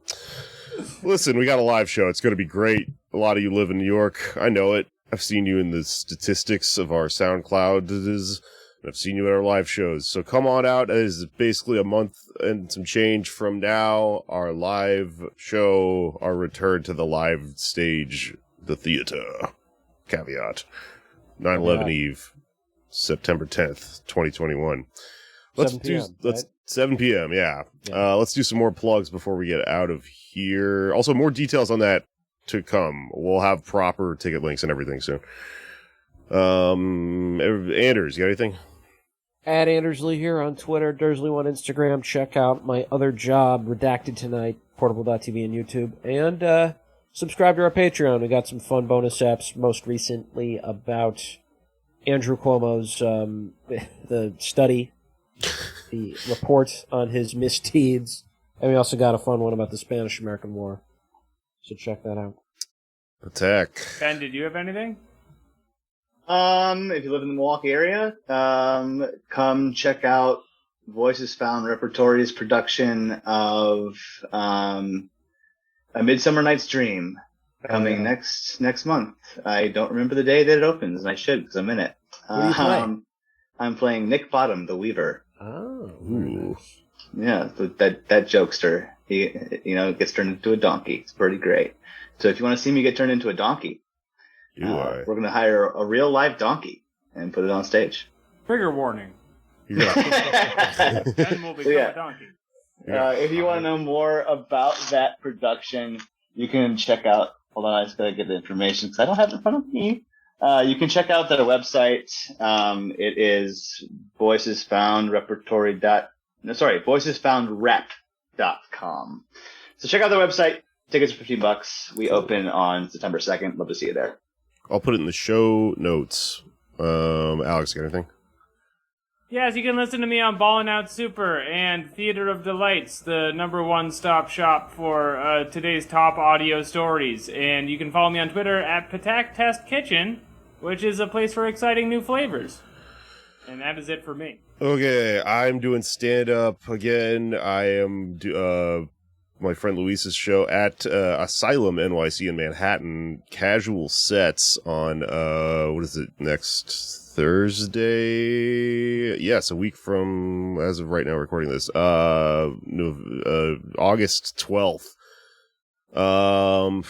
Listen, we got a live show. It's going to be great. A lot of you live in New York. I know it. I've seen you in the statistics of our SoundCloud. I've seen you at our live shows. So come on out. It is basically a month and some change from now. Our live show, our return to the live stage, the theater. Caveat. 9/11 Eve, September 10th, 2021. Let's 7 p.m., let's right? 7 p.m. Yeah. Let's do some more plugs before we get out of here. Also, more details on that to come. We'll have proper ticket links and everything soon. Anders, you got anything? At Andersley here on Twitter, Dursley on Instagram. Check out my other job, Redacted Tonight, Portable.tv and YouTube. And subscribe to our Patreon. We got some fun bonus apps, most recently about Andrew Cuomo's the study, the report on his misdeeds. And we also got a fun one about the Spanish-American War. So check that out. Attack. Ben, did you have anything? If you live in the Milwaukee area, come check out Voices Found Repertory's production of A Midsummer Night's Dream coming next month. I don't remember the day that it opens, and I should because I'm in it. What do you play? I'm playing Nick Bottom, the Weaver. Oh, Ooh. Yeah, that jokester. He gets turned into a donkey. It's pretty great. So if you want to see me get turned into a donkey, we're going to hire a real live donkey and put it on stage. Trigger warning. Yeah. Ben will become a donkey. If you want to know more about that production, you can check out. Hold on, I just got to get the information because I don't have it in front of me. You can check out their website. It is voicesfoundrep.com. So check out their website. Tickets are $15. We open on September 2nd. Love to see you there. I'll put it in the show notes. Alex, got anything? Yes, you can listen to me on Ballin' Out Super and Theater of Delights, the #1 stop shop for today's top audio stories. And you can follow me on Twitter at Patak Test Kitchen, which is a place for exciting new flavors. And that is it for me. Okay, I'm doing stand-up again. I am my friend Luis's show at Asylum NYC in Manhattan. Casual sets on, what is it, next Thursday? Yes, a week from, as of right now, recording this, August 12th. And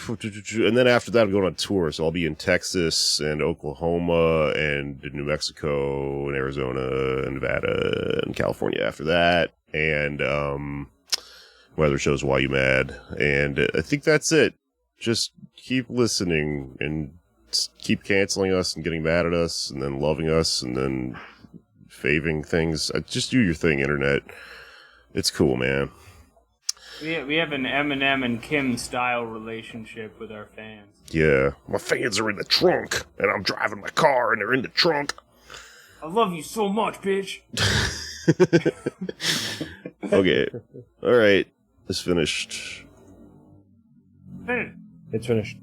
then after that, I'm going on tour, so I'll be in Texas and Oklahoma and New Mexico and Arizona and Nevada and California after that. And, weather shows Why You Mad. And I think that's it. Just keep listening and keep canceling us and getting mad at us and then loving us and then faving things. Just do your thing, internet. It's cool, man. We have an Eminem and Kim style relationship with our fans. Yeah. My fans are in the trunk and I'm driving my car and they're in the trunk. I love you so much, bitch. Okay. All right. It's finished. Finish. it's finished.